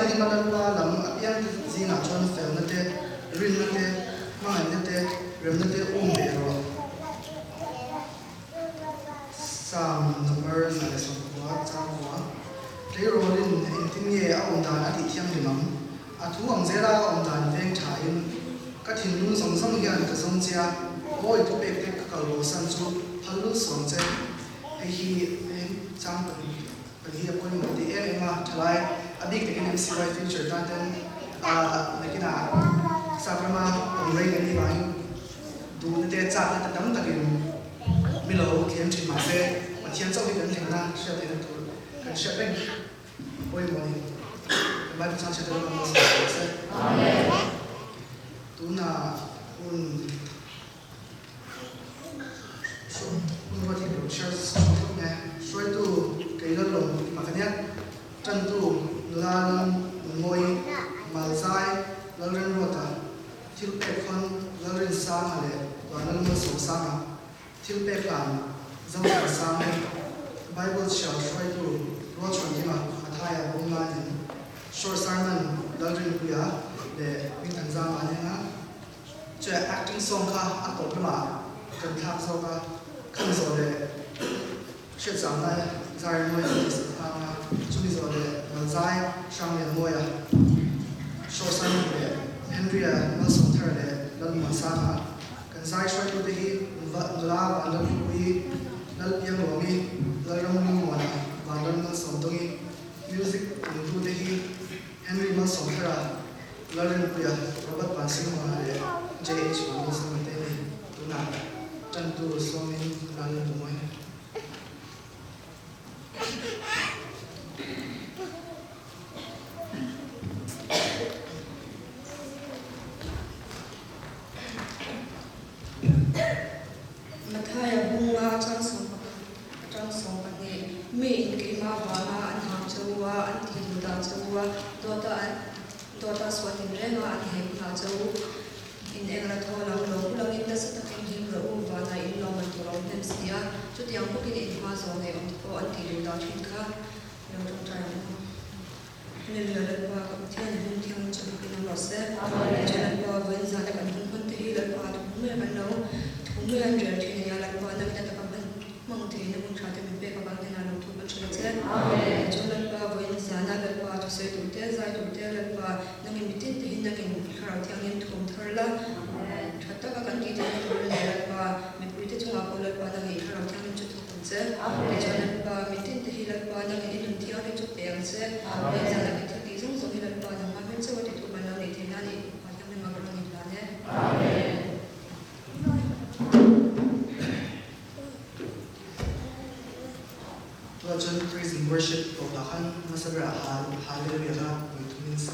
tiang in malalwa lam apiang zina chon fel na te rin na te mangai na te rem na te bero sam number na le som kwa changwa playrolin intinge a ondan ati thiam limam athu ang zera ondan veng thain ka thin lung song song hian ka song chia oi tu pek tek ka lo san chu halu song che hi chang kan hi apoi mo ti ema thalai adik tekin MCY future tanten nakina sakrama onrei ni bang du te cha na tam takin milo thiam chin ma se ma thiam chau hi kan thengna sha te tu kan sha pen oi mo ni ba cha cha te ma se amen tu na un what he pictures shoi tu cái lớp lồng mà cái nhất chân tu lan ngồi mal sai lan ren rota thiếu bẹp con lan ren sang mà lệ và lan mưa sầu sang à thiếu bẹp làm dâu cả sang này Bible shall shoi tu lo chọn gì mà thay à bông lan này short sermon lan ren bia để mình thành ra mà nhá chơi acting song ka ăn tổ cái mà cần tháp sau ka看守的学长呢，在人们注意说的在上面摸呀，受伤的 Henry 啊，我送他的，那么啥嘛，跟在说的这些，拉完了不会，那边我们那让我们玩，完了那送东西 ，music 读这些 Henry 我送他啊，那人不呀，我把关心我的 JH 我们送的都拿。chân tu so min ran tu moi mathaya bunga chang song ani me in ke ma wala an ham chawa an thi da chawa dota swatin renga an he na chawu in engra thola lo lang in da sa takin him ro wa na in lo man to ro hem sia chu tiang ko kin in ma zo ne on ko an ti da thin kha lo tong trai ne le le wa ka thian hum thiang chu kin lo se chalan wa wen za da kan hun te hi le pa tu me ban no tu me an jer thi ya la wa na ta ka ban mong the ne mong tha te me pe ka ba na lo tu ba chu che chalan wa wen za na le pa tu se tu te za tu te le pa na mi mitin te hin na kin khara thiang in thum tharla thata ka kan ki te tu le pa me pu te chunga ko le pa na ngi khara thiang in chu tu che chalan pa mitin te hi le pa na ngi in thiang in chu pe ang che za na ki ti zong zong hi le pa na ma me che wa ti tu ba na ni the na ni pa thiang me ma ko ni la ne amen Lord, praise and worship for the hallelujah, with means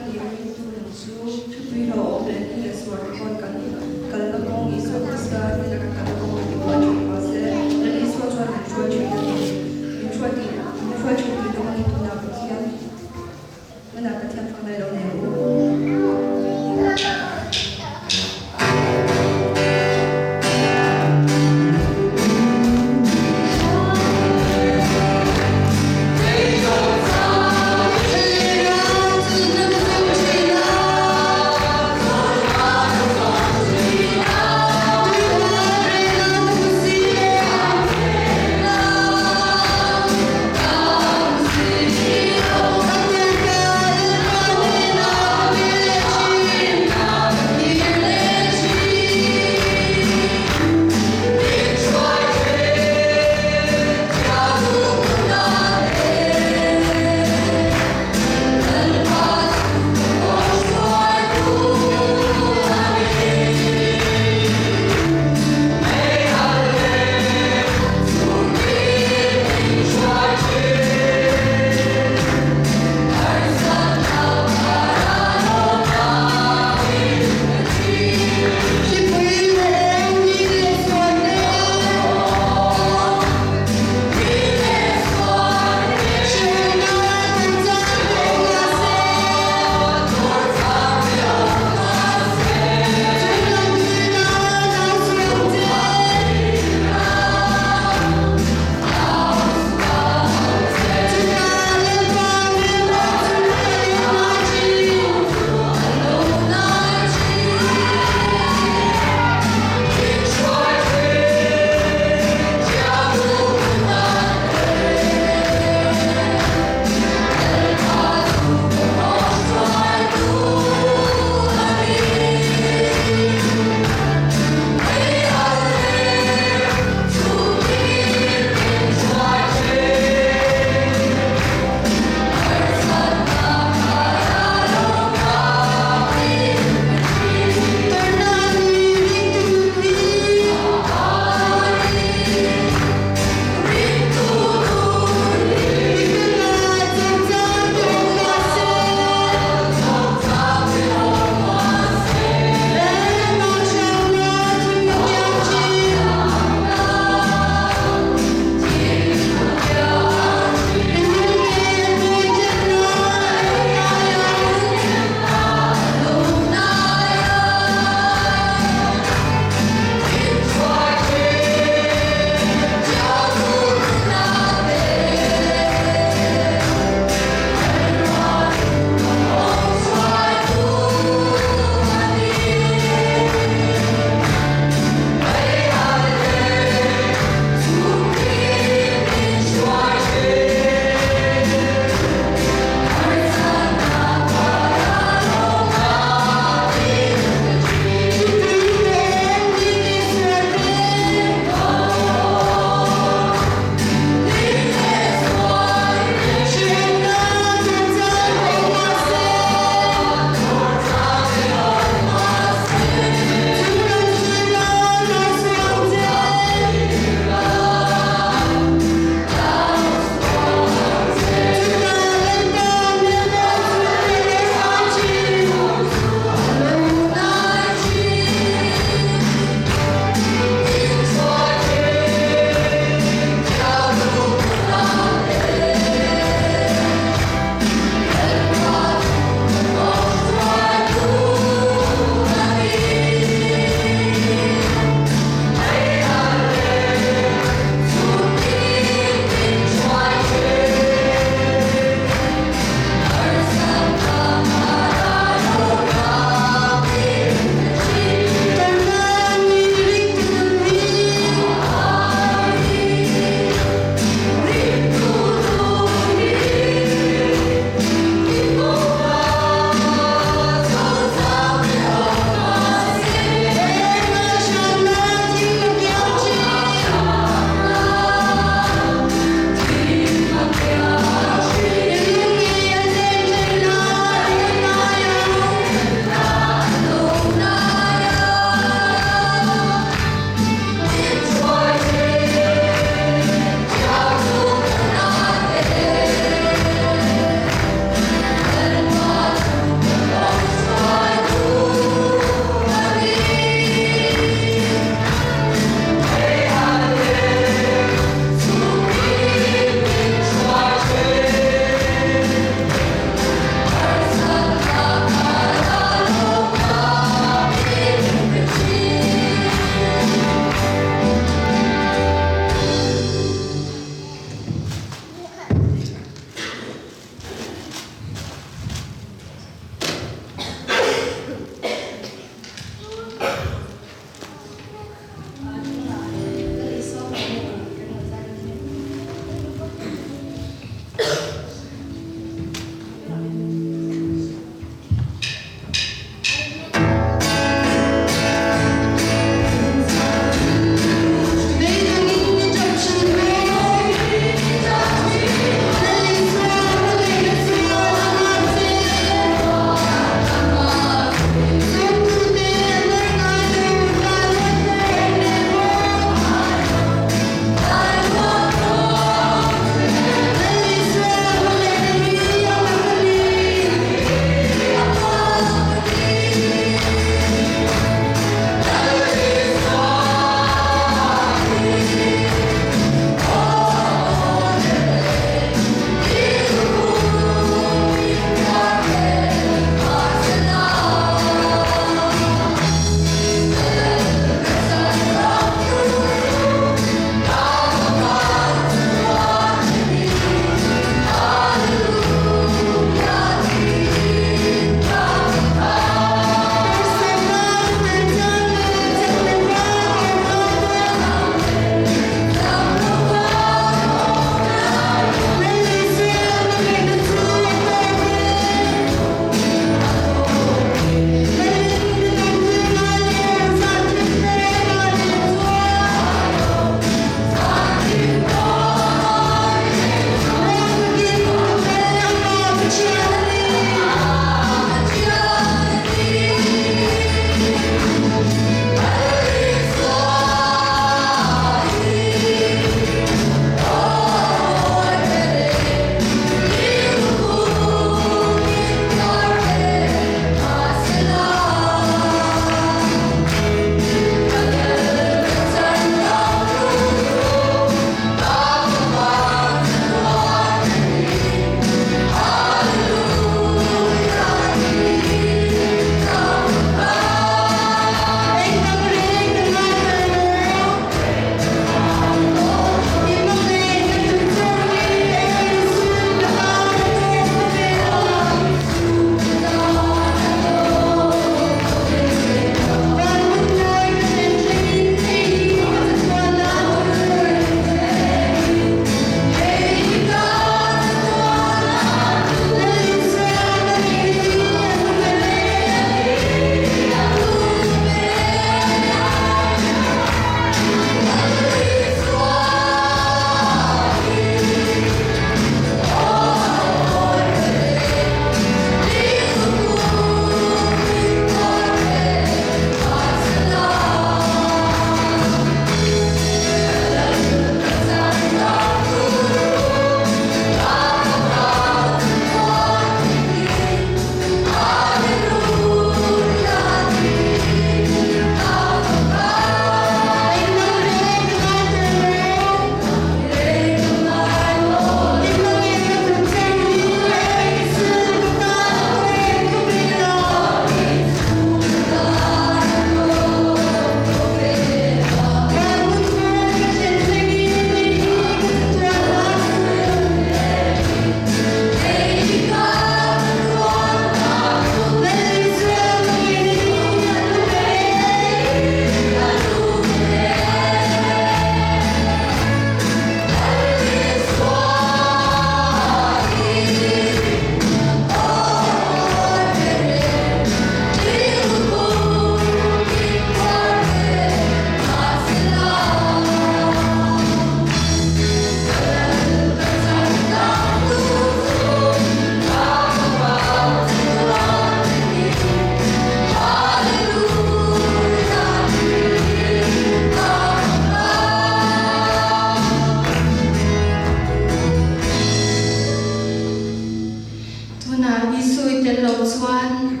chuan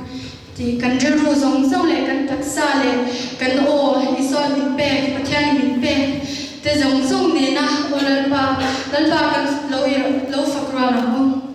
ti kan ru zong zong le kan taksa le kan o isol min pe pathian min pe te zong zong ne na olal pa kan lo fakra na ho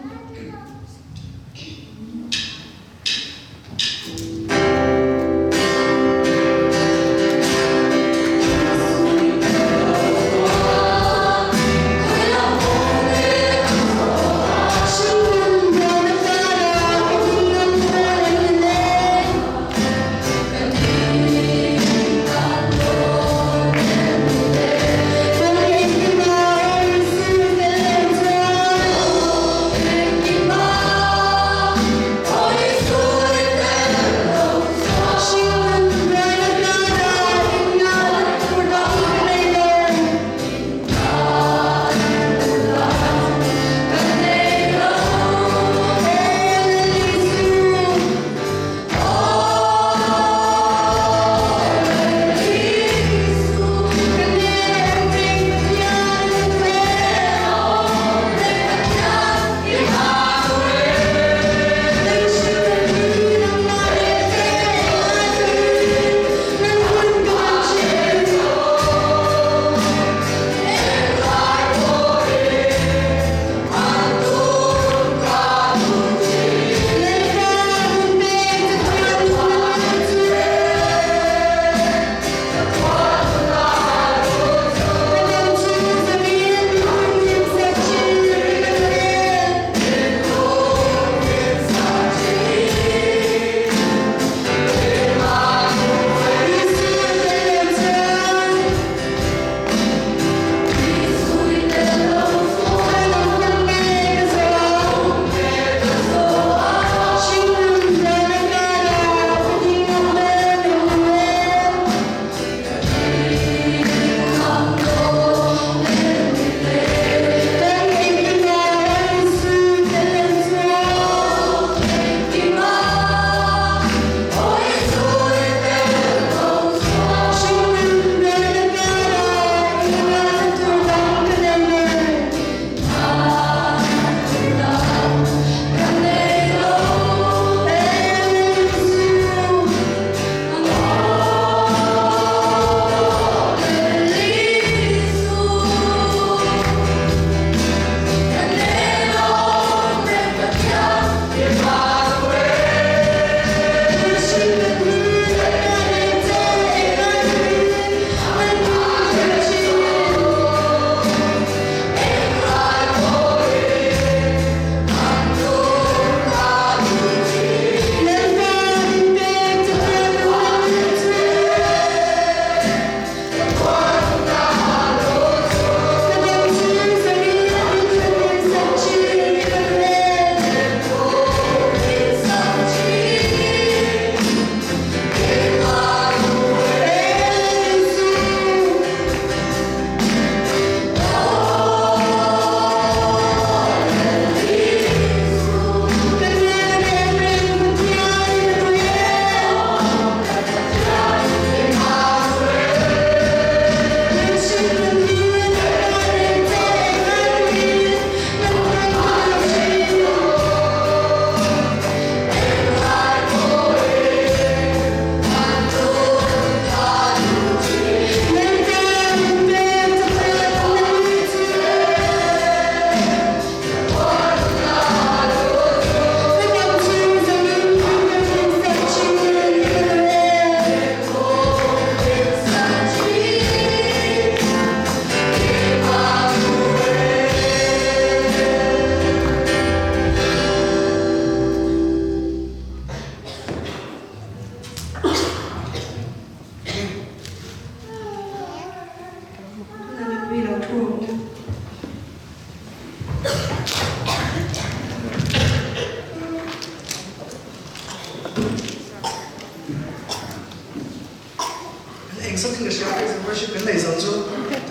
something is right is worship in lei song chu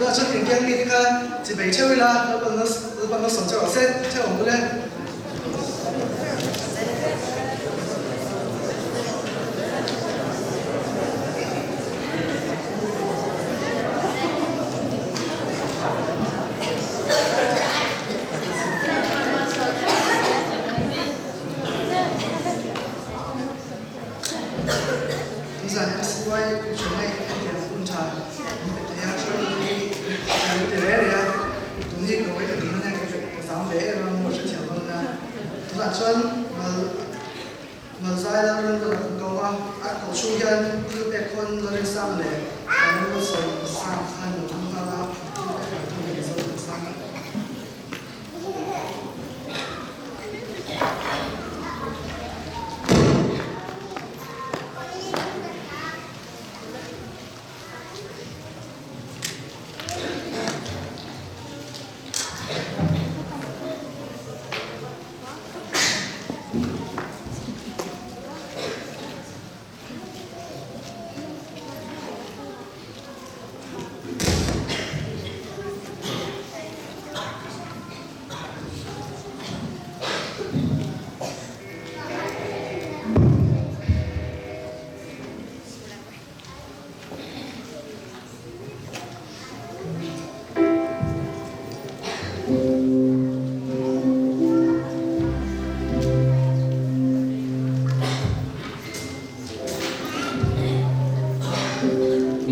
ra chu tin kyang mi kha chi bei cheu la lo bang no song chao se chao mu le 你各位的你们那个上辈我是前锋的，咱村我在那边的高啊，搞出现特别困难的上来，咱们是上看有那个特别是上来。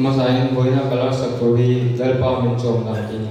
Masahin boy na kalas sa puri dal pa min chom na kini.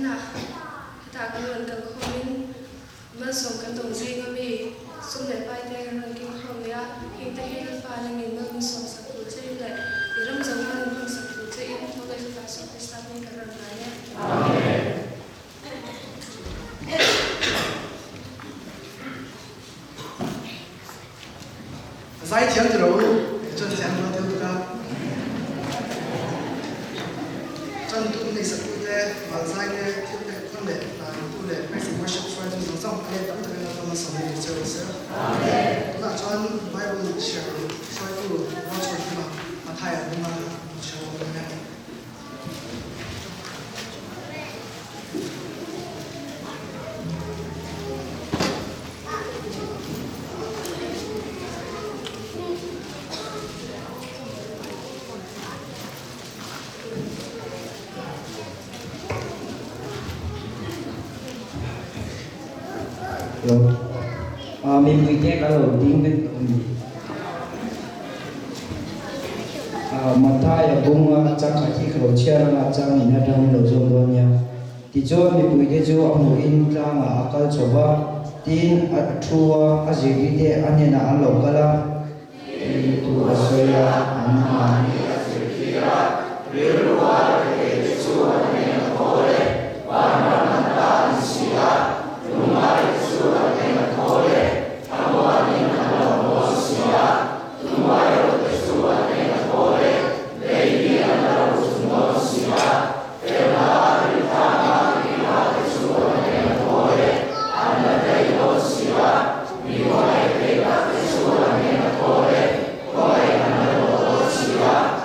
na ta kan ron kan khomin ma som kan tong ji nga mi sum le pai te kan ron king khom ya king te hi pa na ngin ma mi som sa ku che le iram jong ma ni sa ku che in to ga ta so krista ni kan ron na ya amen Sai thiam tu ro chân thiam ro theo tu ka chân tu ni sa tu le ma sai le tu le kon le na tu le praise and worship for the song le tam ta na ma som ni service amen na chuan bible share for tu watch for tu ma thai a ma share ma na rồi mình vui vẻ cả đầu tiên với mặt thay ở bung trang khai khi khẩu chia ra là trang nhìn ra trong đầu dùng luôn nha thì cho mình vui để cho ông in trang à cái chỗ ba tin thua cái gì đi để anh nhìn anh lộc cái là thì tu soi là anh mà Hãy subscribe cho kênh Ghiền Mì Gõ để không bỏ lỡ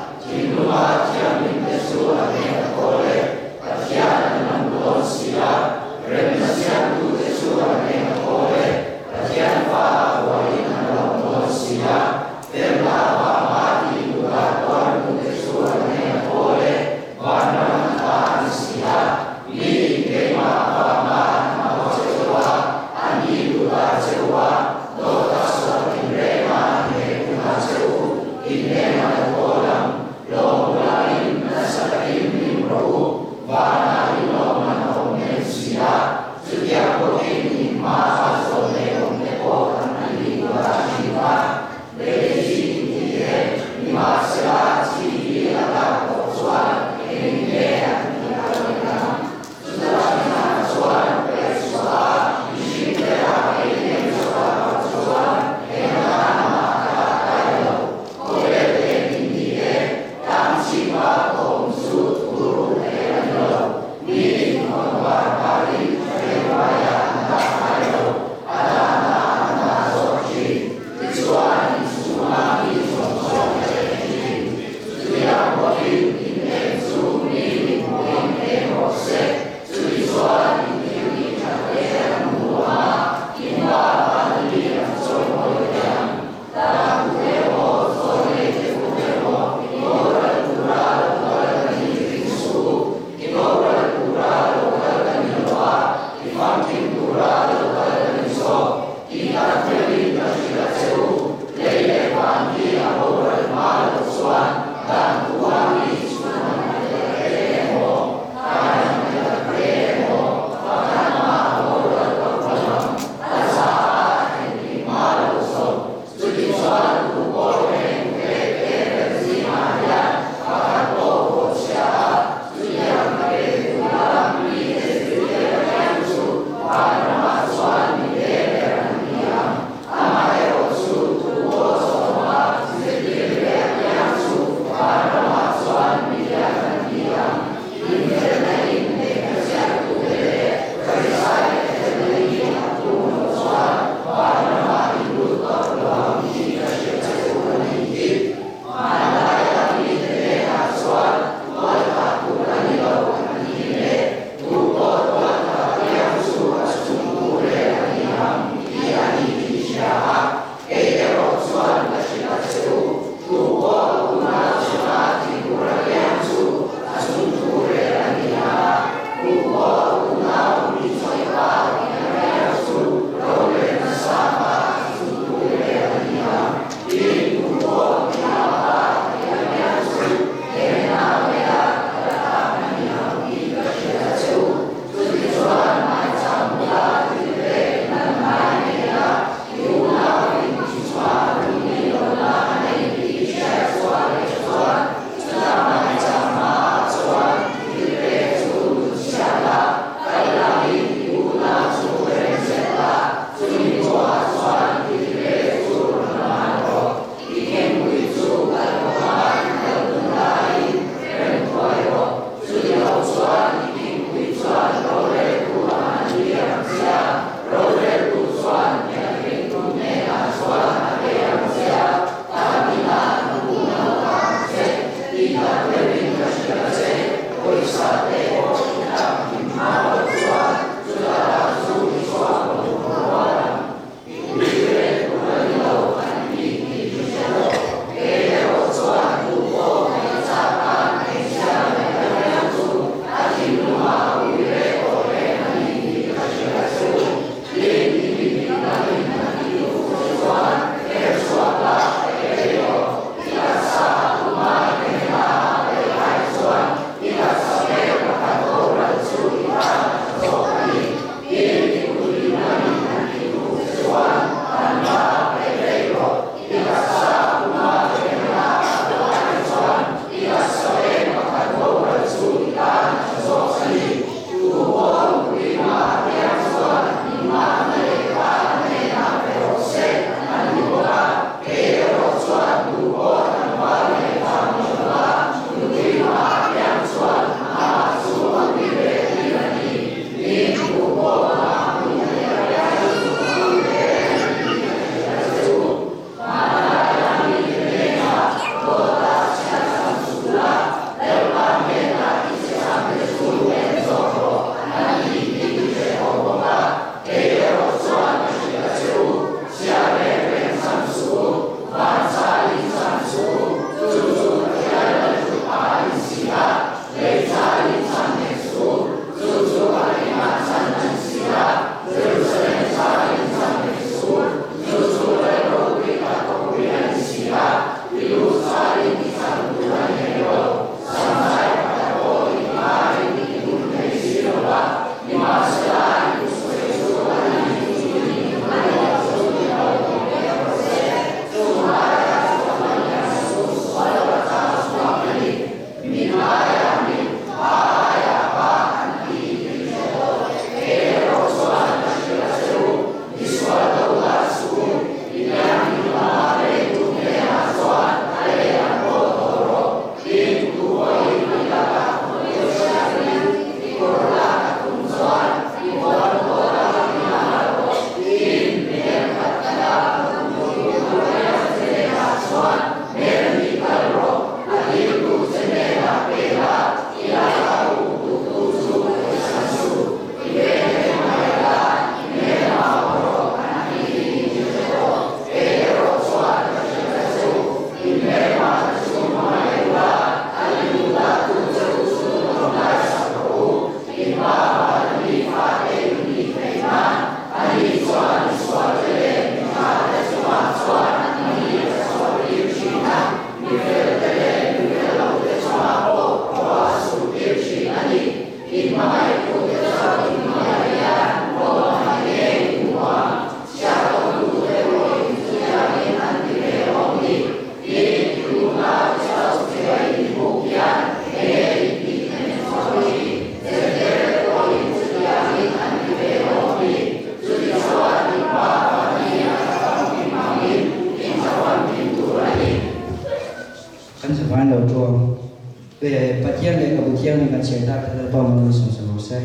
về bắt giang lên cái giang lên cái chuyện ta phải bao nhiêu sự sự rồi sẽ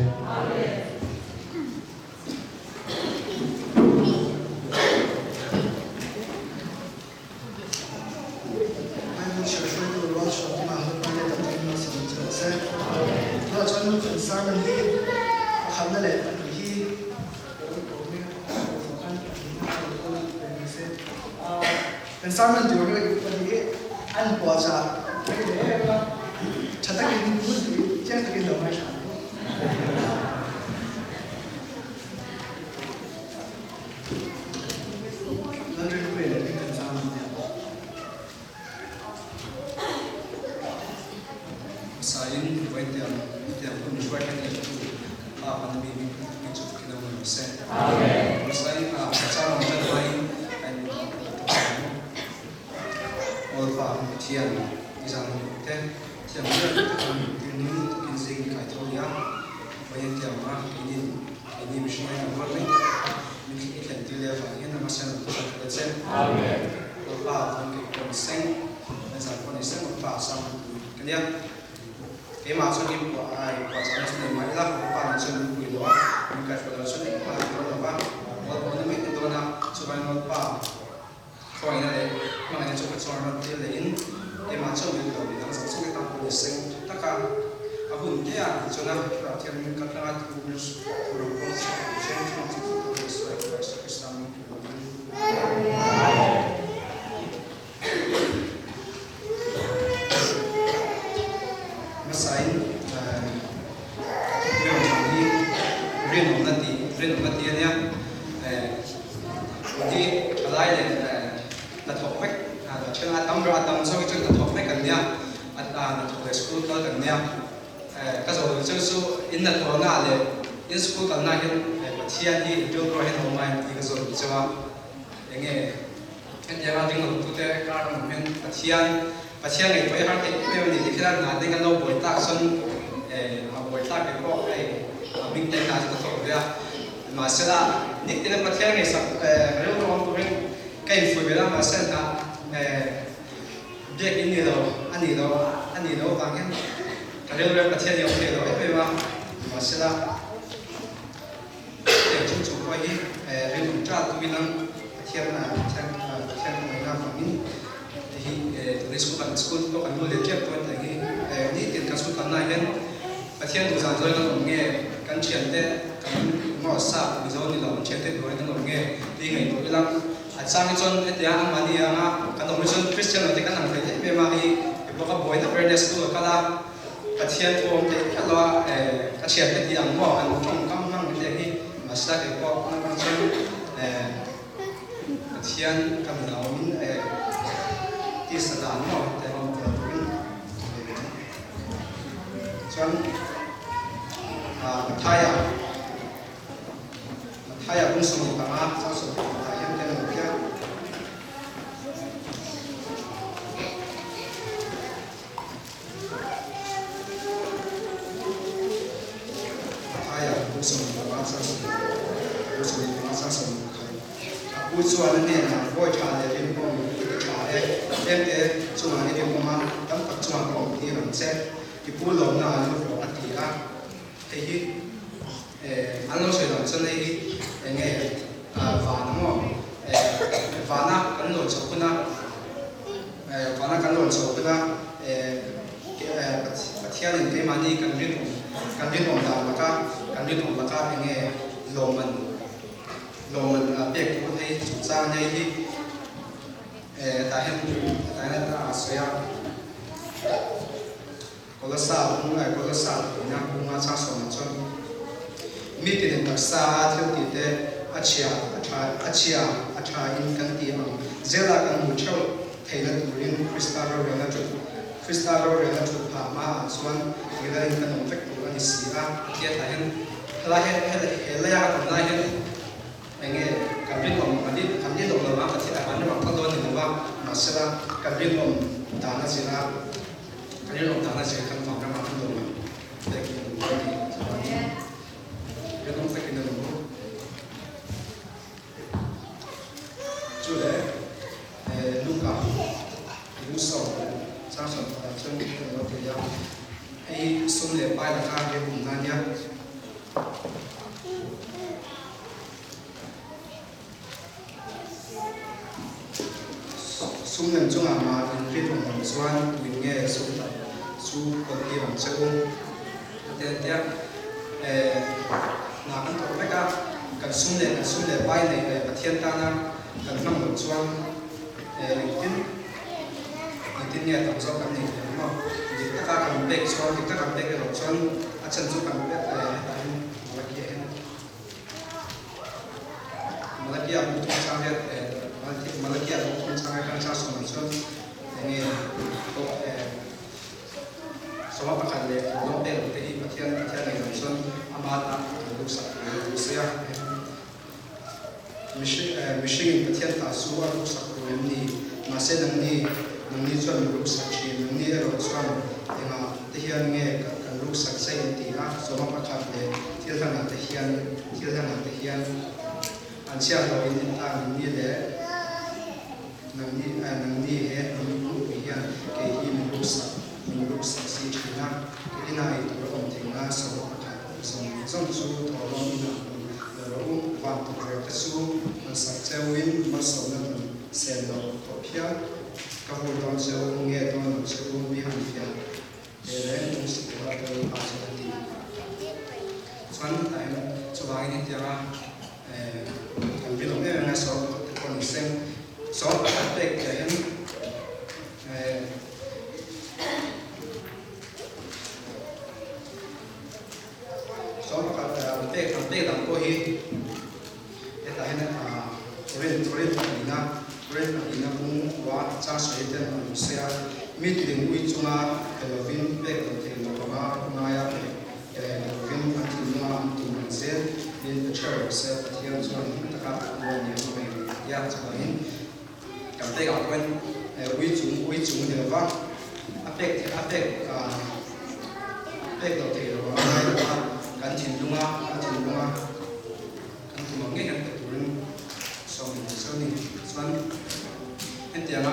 Consignment điều cái gì ăn quả trà cái đấy là chặt cái gì cũng được chắc cái đầu mai sản nó rất là về cái consignment Sain vai ter como vai ter a pandemia que tu que não é certo. Amém. Sain a passar um tempo aí all pa thiam izang te thiam le tin kin sing kai tholia vai thiam ma ini mission na war le min ki thiam ti le va ina ma san to ka chen amen all pa thang ke kon sing na sa kon sing pa sam kania ke ma so ki ko ai ko sa chen mai la ko pa na chen ku do min ka ko so ni pa ko do ba all ko ni me to na so ba all pa coi nó đây mà người chụp cho nó đi lấy em mà chụp được rồi thì nó sẽ cái tăng của sinh tất cả à vườn thế à cho nên là thiên nhiên các ngài cũng như rồi cũng sẽ không chỉ là Israel Christian Masai riêng ông nãy nha thì cái này là thuộc phép là chuyện atom sau khi chuyện là thuộc phép cần nha là thuộc về school đó cần nha cái rồi chơi số in là thuộc ngã để in school cần nha hiện thiên đi trường rồi hiện hôm nay thì cái rồi cho anh nghe hiện giờ là tiếng nói tụi tôi cái là mình thiên này phải học cái này thì cái là tiếng cái lâu buổi tác xuân buổi tác cái có cái mình tên là cái thuộc về mà sẽ là những cái mặt thiên này sắp cái lúc đó tụi mình cái phơi về là mà sẽ là biết cái gì đâu anh đâu vàng hết cái lúc đó mặt thiên nhiều cái đó vậy mà sẽ là để chúng chúng coi đi riêng chúng ta tụi mình đang thiên là thiên là vàng mình thì tụi school có cần mua để tiếp tuần này cái ní tiền cái school cần này hết và thiên tụi giảng rồi nó cũng nghe căn chuyện thế căn ngõ xa bây giờ thì làm chuyện thế rồi nó cũng nghe đi ngày tối lắm sang cái chân thế anh mà đi cái đồng chân Christian là cái năng phải thế mà cái cái boy nó awareness của cái là cái thiên của cái lo cái chuyện thế thì anh ngõ anh trong cam năng cái gì mà sao cái có năng chân cái thiên cái nào mìnhที่สถานหมอแต่เราเปิดวิ่งส่วนไทยพุ่งสมุทรมาสร้างสมุทรไทยยังเป็นหนึ่งเพียงไทยพุ่งสมุทรมาสร้างสมุทรไทยผู้ส่วนนั้นเนี่ยโดยชาเลยเป็นพวกem chung là em cũng mang tấm tập chung là cũng đi làm xe thì phụ lòng là nó có ăn thì ra thì anh lo sửa làm chân này nghe và nó và na cắn lộn sầu cái na và na cắn lộn sầu cái na cái thiên linh cái mà đi cắn riết lòng là cái nghe lòng mình biết cũng thấy chúng ta này thì tại là Asia có là sao cũng nhà cũng ngang sang sông chân mi tiền đặc sa theo tiền thế achia in căn tiền zela căn một châu thấy là tụi in Cristaro rồi là chụp phá mà xuân thì là in căn ông phép của anh xí ra kia tại hiện là còn lại hiện anh nghe cảm biết đồng là mà thì là bạn nó bằng con thì nó mà sẽ là cảm biết đồng ta nó sẽ là cảm biết đồng ta nó sẽ căn phòng các bạn đồng mà để cái đồng phải cái đồng chủ đề Luca lúc sau sang sân chân nó thì nhau hay xuân lễ bài là ca cái vùng nan nhá sung lần chung mà mình viết một bản xoan mình nghe sung còn đi bằng châu tên tiếc là anh tôi biết cả cần sung lệ bài này là thiên ta na cần năm bản xoan tin nghe tổng số cần này đúng không thì tất cả cần biết xoan thì tất cả biết cái bản xoan anh chân giúp cần biết mà kia cũng không sang hết Malakia cũng sang cái sang sông Sơn này có số mà bắt đầu nó đều thì mà thiên này làm Sơn Amata lúc sắp lúc xưa Michigan thiên ta số lúc sắp rồi ni mà sẽ nâng ni chuẩn lúc sắp chỉ nâng ni rồi chuẩn thì mà thiên nghe cái lúc sắp xây thì á số mà bắt đầu thiên thằng nào thiên anh sẽ nói đến ta như thế nang ni he nang lu hi ya ke hi min lu sa si thina ke ina I to rom thina so ka som su to lo ni na ro van to re ta su man sa chewin ma so na sen lo to phia ka hu don se nge don se mi han phia để lấy một sự quan tâm và sự ini tiang kan bilang ni so konsep so aspek yang so aspek dalam kohi eta hena Ren ina pun wa cha sai ten sia meeting wi chunga Halloween back to the Loma Maya Halloween until Loma to Manzel in the church set here so ta ka one ya cha in ka te ga wen wi chung de wa apek back to the Loma kan tin Loma kan tu ma nge kan tu rin so ni Xuân hiện tại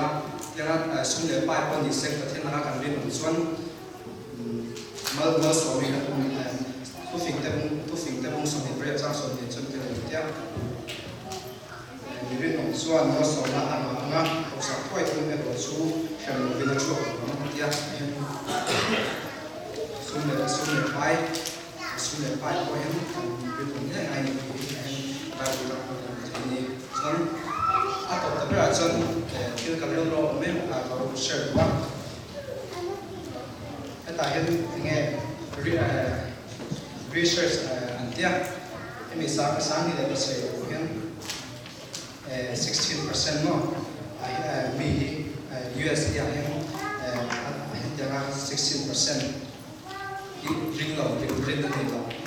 là xuân lễ bài con đi xem cái thiên là cần biết một xuân mở số mình là tu phình tới bung xuân thì bây giờ xuân thì xuân thì là tiếp biết một xuân mở số là ăn mà học sản quay thêm cái đồ số cần một cái chỗ nó tiếp xuân lễ bài coi em biết một cái này ta thì xuân atau tapi racun kita kalau lo memang kalau share bang, kita ini research antia, ini sangat tidak bisa mungkin 16% no, mi US yang jangan 16%, ring lo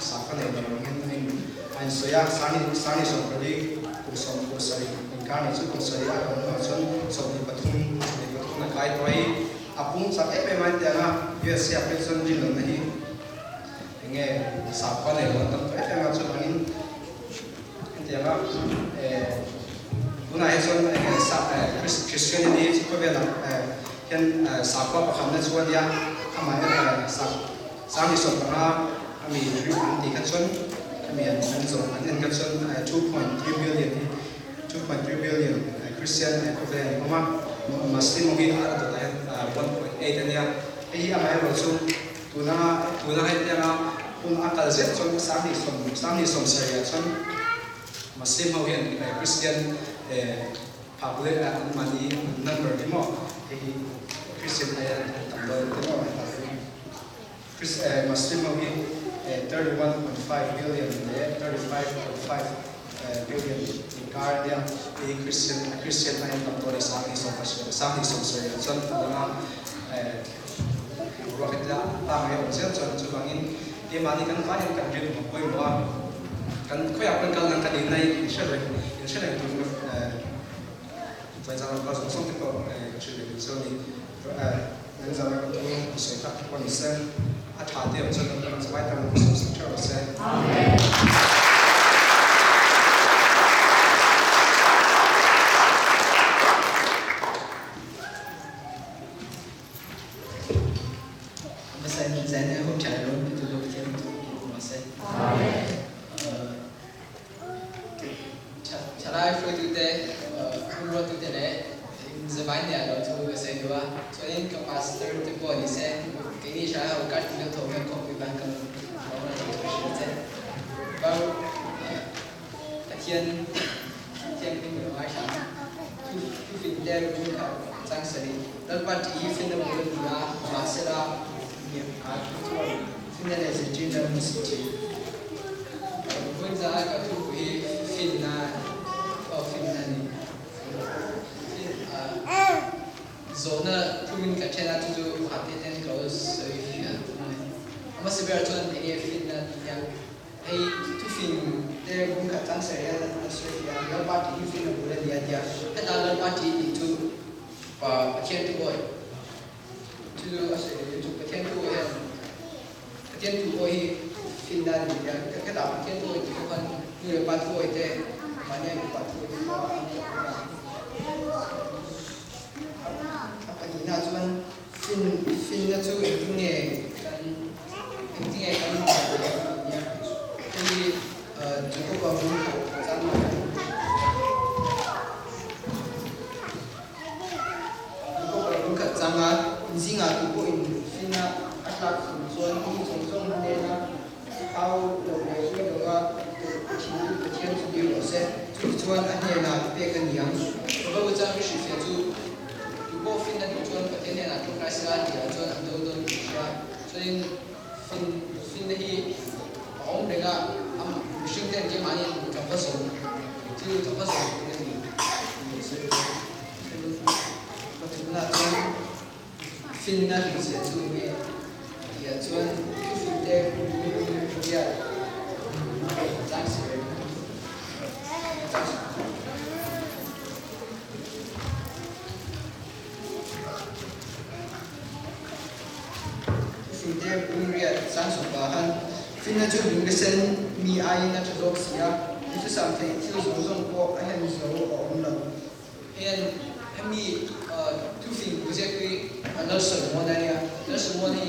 sampai level mungkin ini saya sangat seperti kusam karena itu saya akan langsung seperti betul nak kait bayi apung sampai memang dia dia siap person jiran ni ini siapa ni orang tu memang macam ni dia guna person Christian ni siapa bela kan siapa paham nak suan dia kami sami seorang kami anti kanson kami kanson 2.3 billion 2.3 billion Christian equivalent Muslim mungkin ada tu 1.8 ni ya. Ini apa yang berlaku? Tuna itu pun akal zat sami som saya Muslim mungkin Christian population mani number ni mo. Christian ayat tambah ni mo. Muslim mungkin 31.5 billion, 35.5 billion Guardian Christian ayat tamtori sangi som saya dengan rocket la tamai option bangin dia mani kan fine kan dia koi bawa kan koi apa kan kan ini insya Allah itu jangan lupa sosok itu cerita so ni jangan lupa saya tak konsen hati option kan sampai tahu sosok terus amen. Zona pun kacanya tu hati kalau saya, amma sebenarnya tu ini fitna yang tu film dia pun kacang saya Australia, yang parti film boleh dia, kita parti itu pakai tu boy, tu Australia tu pakai tu boy fitna dia, kita pakai tu itu kan ni parti boy itu mana yang parti boy itu nah cuman filmnya tu intinya kan ya jadi cukup bagus sama cukup bagus sama insinga cukup filmnya asal soal ini song ada na kau lo lagi juga sẽ chú chuan anh em là về cái niệm rồi bây giờ cái sự việc chú chú bộ phim là chú chuan cái thế này là trong cái sự thì là chuan anh đâu đâu ra cho nên phim này ông đấy là âm sinh tên cái máy trong phát sóng chứ trong phát sóng cái gì có thể là chuan phim này thì sẽ chú về thì chuan phim đây cũng như Thanks. Phim đẹp cũng riêng sáng sớm và han phim này chúng mình xem mi ai na cho dốc xia thì chúng ta thấy thiếu dùng có anh em dùng ở ông lần hiện em mi tu phim cũng sẽ cái nó sử dụng này nó sử dụng này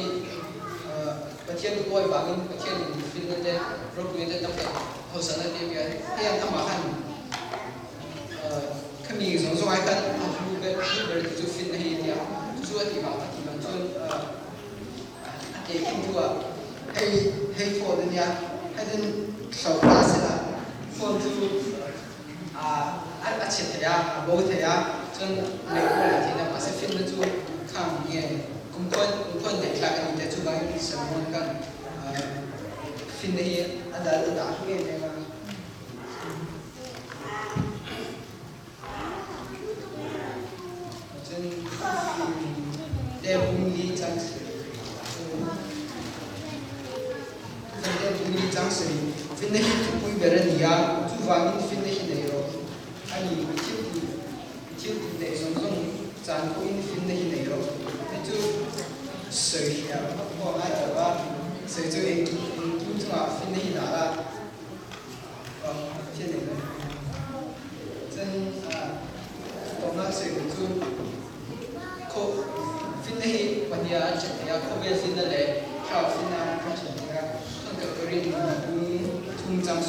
ประเทศก้อยบางอินประเทศฟินแลนด์รบกวนจะต้องเขาสนับสนุนให้ยังทำมาขันขมีสองสายกันรูปแบบจุดฟินให้เนี่ยจุดที่ว่าที่มันจุดเด็กที่ว่าให้โฟนเนี่ยให้เป็นสาวตาเสียโฟนจุดอาชีพเทียโบเทียจนในคนที่เนี่ยมาเซฟินจุดข้างเนี่ยkumpulan ด็กหลักอันนี้จะบางทีสมมติกันฟินนี้อันดับที่เนี่ยนะจนเดบุญลีจังสิเดบุญลีจังสิฟินนี้ทุกคนเบรนียทุกวันนี้ฟินนี้เนี่ยโรอันนี้ที่เด็กส่งจานคุยฟินนี้เนี่ยโร就水呀，我爱的吧，水就应就嘛分的哪啦，现在呢，真懂那水就扣分的วันนี้จะเนี่ย扣边分的嘞，跳分啊，看什么呀？看个个人通张数。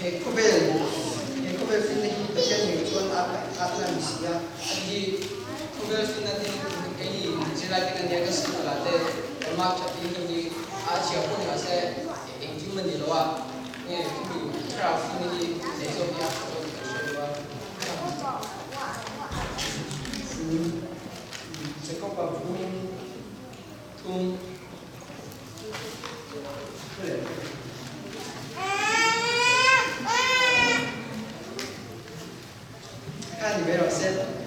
Hekobel fin ni bagian ni tuan atlan sia di hekobel fin nanti kini sila dengan dia kes pelate mak cakap ini asia pun masa engjuman di luar ni kini traf ini esok dia atau keseluruhan cakap apa tung看你没有先，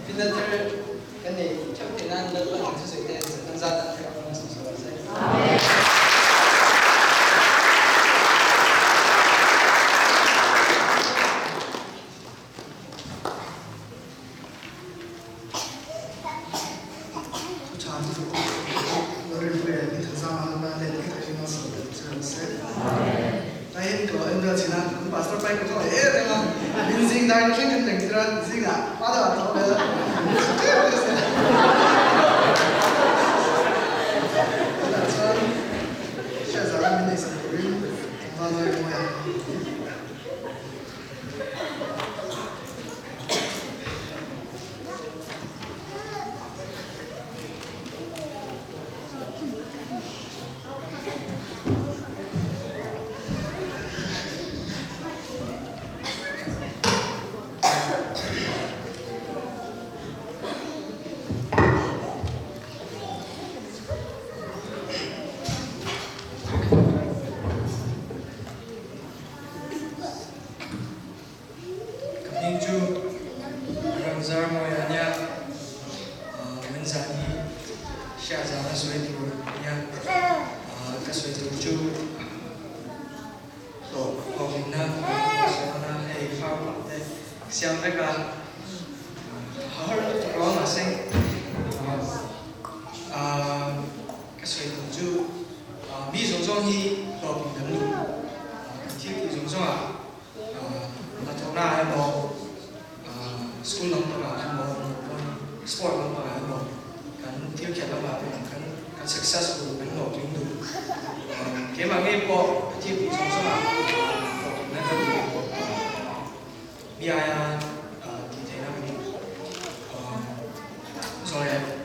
现在就是跟你差不多那的问题就是在只能在等这个公司说噻。像那个好好講下聲，個水同就咪種種去落平等路，ที่種種那頭那係冇school 諗到係冇sport 諗到係冇，咁跳劇諗下咁 successful 咁落點度，幾萬幾波ที่種種落平等路。มีอะไรที่เทน่าเป็นส่วนใหญ่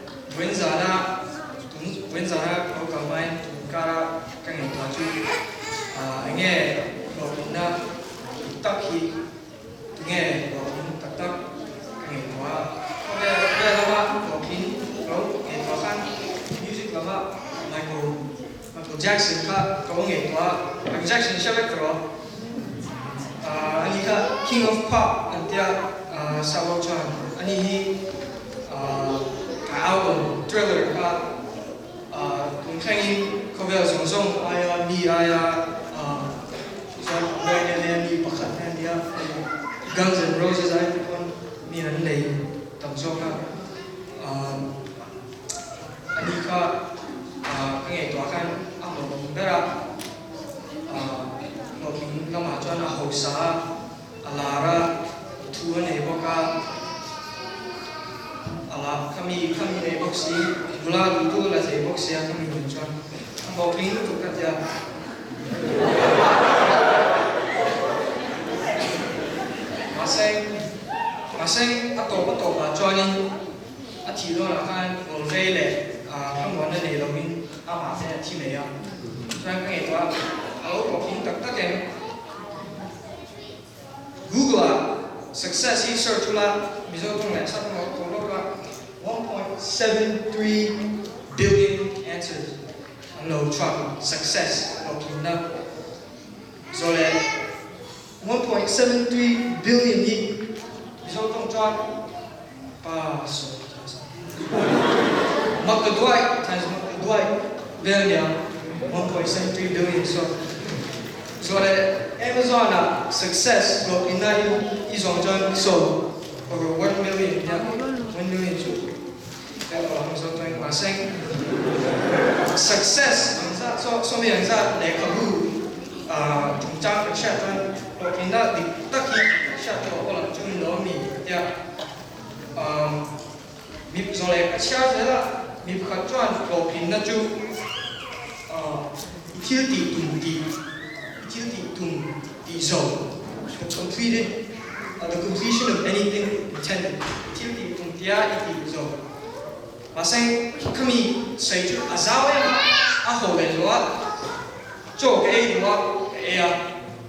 Jackson ka kawang ito Michael Jackson siya bektro ani ka King of Pop antia sawo chan ani hi ka album Thriller ka kung kangin cover song aya mi aya so very mi pakhat na dia Guns N' Roses ay pun mi nan lei tam so ka ani ka kang ito kan ang bera Loping nama chuan a hosa alara tuan e boka ala kami ne boxi gula tu la se boxi a kami mun chuan Loping tu ka ja maseng ato ba chuan a thi lo la kan ol ve le kham wan ne Loping a ma se thi ne ya chuan kang e to Loping tak taken Google success he search la mizo tong le sa tong ko lo ka 1.73 billion answers no truck success Loping na so le 1.73 billion ni mizo tong chuan pa so mak duai times mak duai billion 1.73 billion so that Amazon success Loping na isong John so over 1 million 1 million so kaya ang so tayong maseng success so may ang sa lekabu tungchang siya tan Loping na di taki siya to ko lang chung lo mi ya mi so le siya sila mi khatwan Loping na chu thiếu tùng tỷ dầu the completion of anything intended thiếu tùng tia tỷ dầu và sang kami say chu azao a ho le lo cho cái lo cái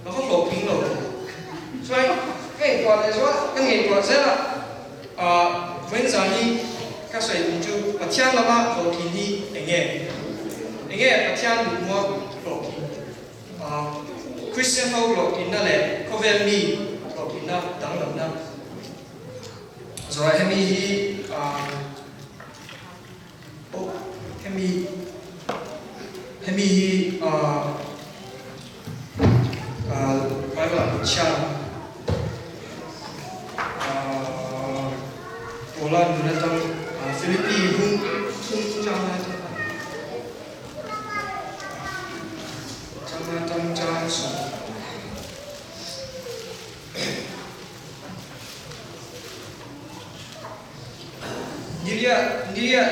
nó có Loping lo so cái quả là lo cái nghề quả sẽ là when zani ka say chu pathian lama Loping ni nghe pathian du mo Loping Christian Hậu Loping na le cover mi Loping na dang lam na rồi hemi hi hemi hi phải là cha Poland na tang Philippines hung chang na Trang so dia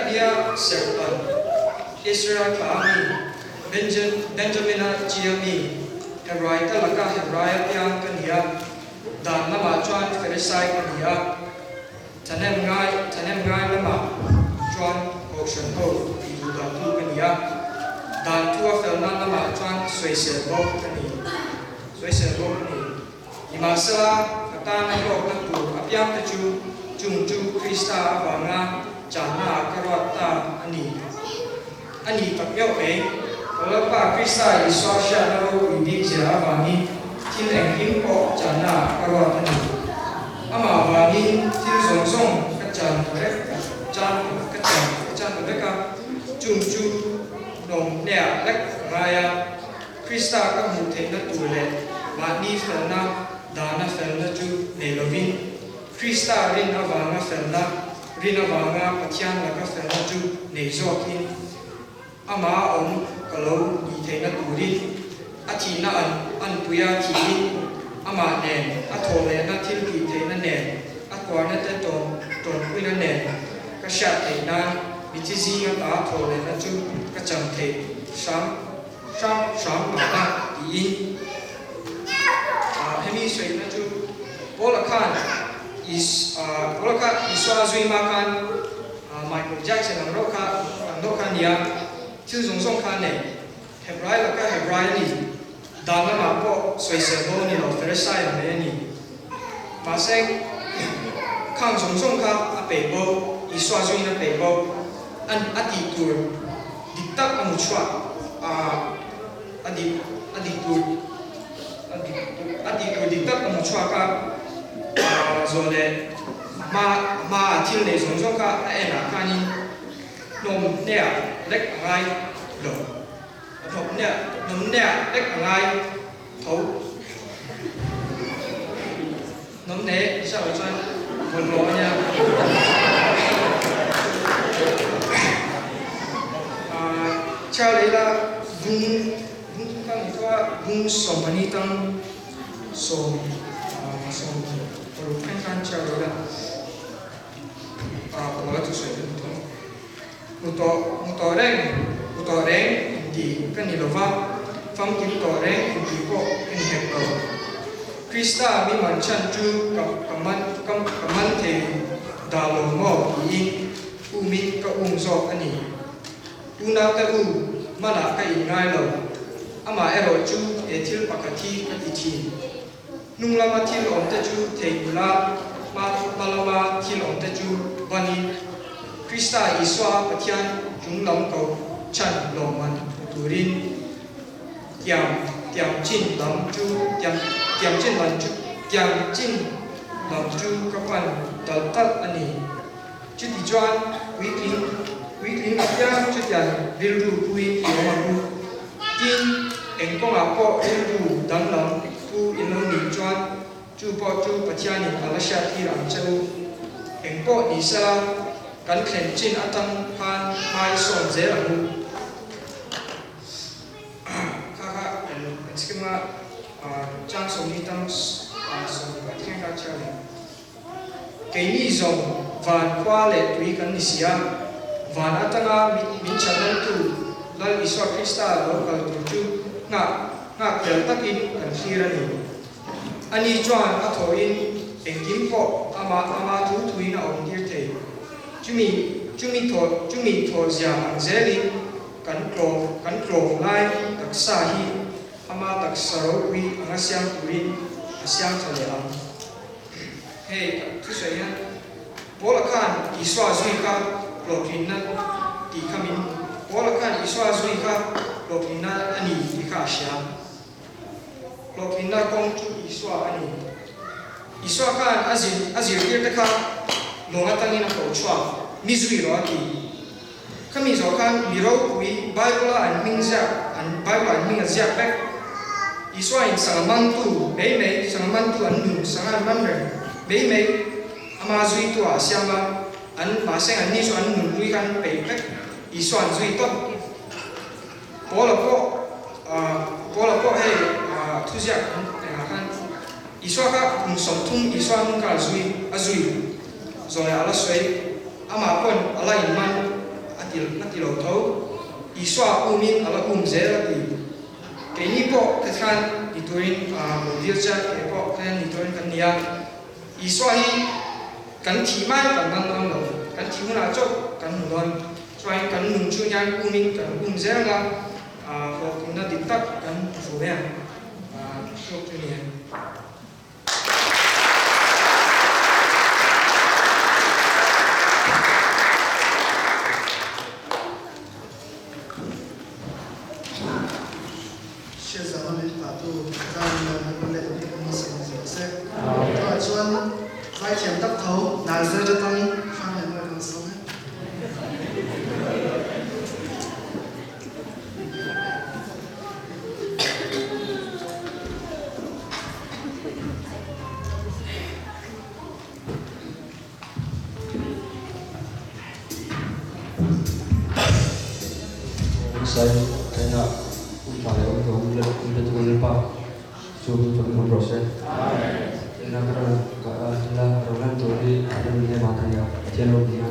serpan Israel kami Benjamin Jiami Hebrai talaka Hebrai yang kania dan nama John Pharisai kania tanem ngai nama John Ocean Ho itu dan tu kania dan tua felna nama John Swiss Bob kani imasala kata na ro tu apiam tu jung Krista banga jana karwata ani tapyo kalau pa Krista isosya na ro hindi jira bangi tin eng ko jana karwata ni ama bangi tin song kacan mereka jung nong nea lek raya Krista ka muthe na tule mani felna dana felna chu nelovin Krista rin avanga felna rin avanga pathian la ka felna chu nezokin ama kalau ni the na turin athina an puya thi ama ne athole na thil ki the na ne akwa na te ton kui na ne ka sha the na Bitizi nga ta thole na chu ka chang the sham ma ta in hemi soi na chu Polakhan iswa zui ma kan Michael Jackson ang roka niya til song kan ne Hebrai la ka Hebrai ni dana ma po soi sebo ni lo Pharisai me ni maseng kang song ka apebo iswa zui na pebo an ati tur diktak amuchwa tu di tak ang chua ka zole ma thil nei zong zong ka ena kani nom nea lek ngai lo nom nea lek ngai thau nom ne sao chuan von lo nya cha lấy là vùng tăng qua vùng sông Mani tăng sông rồi khăn khăn cha lấy là có tu sửa được một tòa đen thì cái này là phong kiến tòa đen thì có cái này hẹp đầu Krista mi man chan chu kaman thì đào lò ngõ in mi ka zo anh una ta mana ka ingai lo ama ero chu ethil pakati ka ichi nunglama thil om ta chu theila malama thil om ta chu bani Krista iswa pathian junglam ko chan lo man turin tiam chin lam chu tiam chin lam chu kapan dal ani chu di chuan weekly apya chu tian rildu pui yomaru tin engkong apo rildu danglam pu ino ni chuan chu pathian in alasha thi ram chau engpo ni sa kan khen chin atang phan mai son zeramu kha skema chang som ni tam som pathian ka chale ke ni zong van kwa le tui kan ni sia van atanga min chanan tu lal iswa Krista lo kal tu chu nga kel takin kan thirani ani chuan a thoin engkim po ama thu na om dir the chumi tho zia ang zeli kan klo lai tak sa hi ama tak saro wi anga siam turin asiam thale am hey tu sai ya bola kan iswa zui ka lokin na ti kamin bola kan iswa zui ka lokin na ani ti ka siam lokin na kong chu iswa ani iswa kan azir tir ta ka longa tangina ko chwa mizui ro ki kami zo kan miro pui bible an mingza an bible an minga zia pek iswa in sangamang tu mei sangamang tu an nu sangan manre mei ama zui tu a siama an ma seng an ni so an nu lui kan pe pek iswa an zui to pola po he tu zia kan iswa ka kum som tum iswa mun ka zui azui zo ya ala soi ama pon ala iman atil tho iswa umin ala zera ti ke ni po khan ituin modir cha ke po khan ituin kan nia iswa hi kan thi mai kan nang lo kan thi na chok kan don choi kan nung chu nyan umin kan zera la ko kunna diktak kan so ya so tu ni vai thiểm tắc thấu là rơi cho tăng phan này mới còn sống hết Saya nak ucapkan untuk lepas cuba proses. Nak kerana orang tu di ada punya makan ya, channel dia.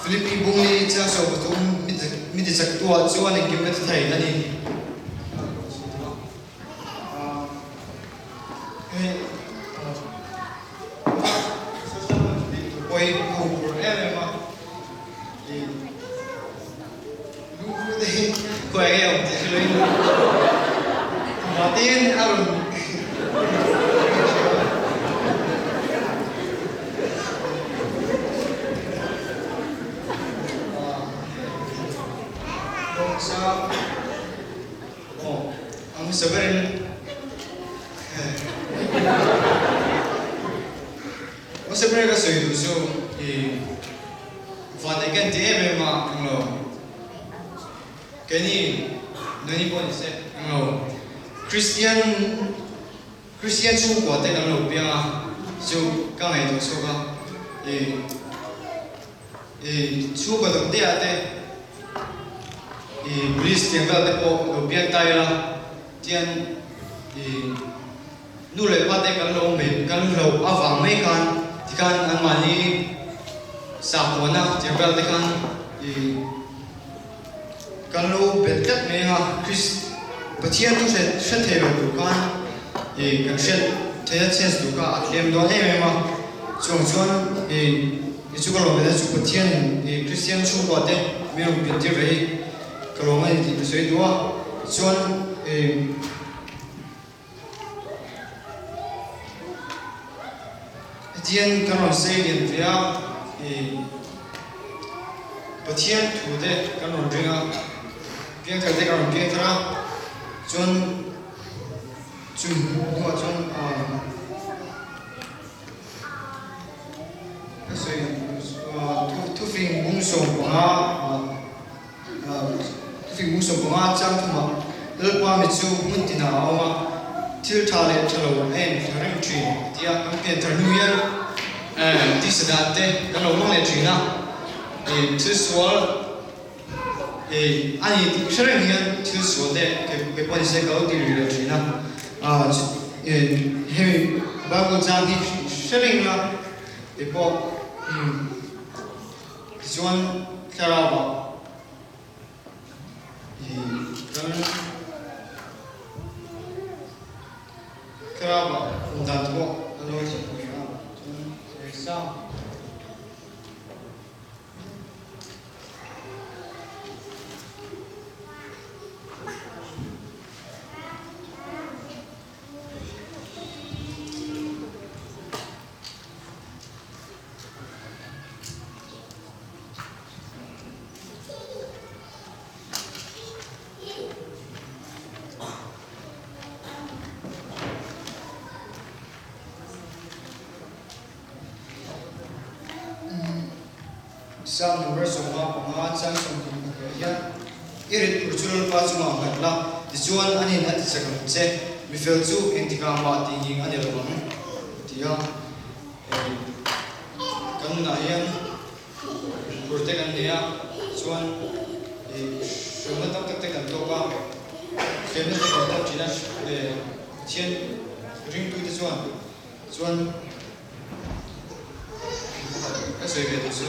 Philippi bungni cha so butum midi chak tua chuan in kim bet thai na ni boy ko ele ma i lu de ko ai em ti loin ma tin arun sa ang sabarin ang sabarin ka soy so vade kan te me ma anglo kani nani po ni se anglo Christian chu ko te anglo pia so ka ngai to so ka chu ko dong te ate Buddhist yang kat depo lupian tayar tian nulai pate kalau me kalau avang me kan tikan amani sapona yang kat tikan kalau betet me ha Chris patian tu set hero tu kan kan set thế chance đủ cả liềm đó em mà chuồng chuan chú cái lòng này chú bậc thiên Christian chú gọi đấy mình biết điều đấy cái lòng này thì sẽ đua chuan thiên cái lòng xây điện về bậc thiên thủ đấy cái lòng riêng riêng cái đấy cái lòng riêng ra chuan chú gọi chuan cái thu phim bung sông của thu phim bung sông của trang thu mà lớp qua mấy chú muốn tin nào mà thiếu thà lệ cho lâu em cho rèn truyền thì anh biết thằng nuôi anh đi sẽ đạt đấy cái lâu mong lệ truyền nào thứ số anh thì sẽ rèn hiện thứ số đấy cái quan sẽ có đi lệ truyền nào hay bao gồm trang thì sẽ rèn là để bỏ John Caraba Caraba Danto Alô John Sam number soma panga chang som ki ya irit urchul pa chuma ngatla tichuan ani na ti sakam che mi fel chu entika ma ti ing ani lo bang tia kan na yan protect an ya chuan shoma tak tak kan to ka kemna ta ta china chen ring tu ti chuan cái sự việc số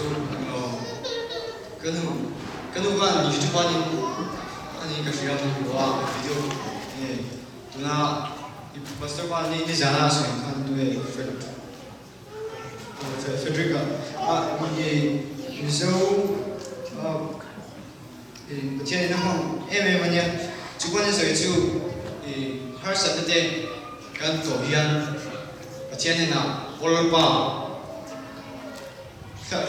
cái lúc mà nhìn chung quanh anh cái sự việc của video này tụi nó bắt đầu qua đi ra là sẽ看对Federica mình số trên này nó không em mà nhé chung quanh sự chú har sát thế cái tổ hiền trên này nào volpa chắc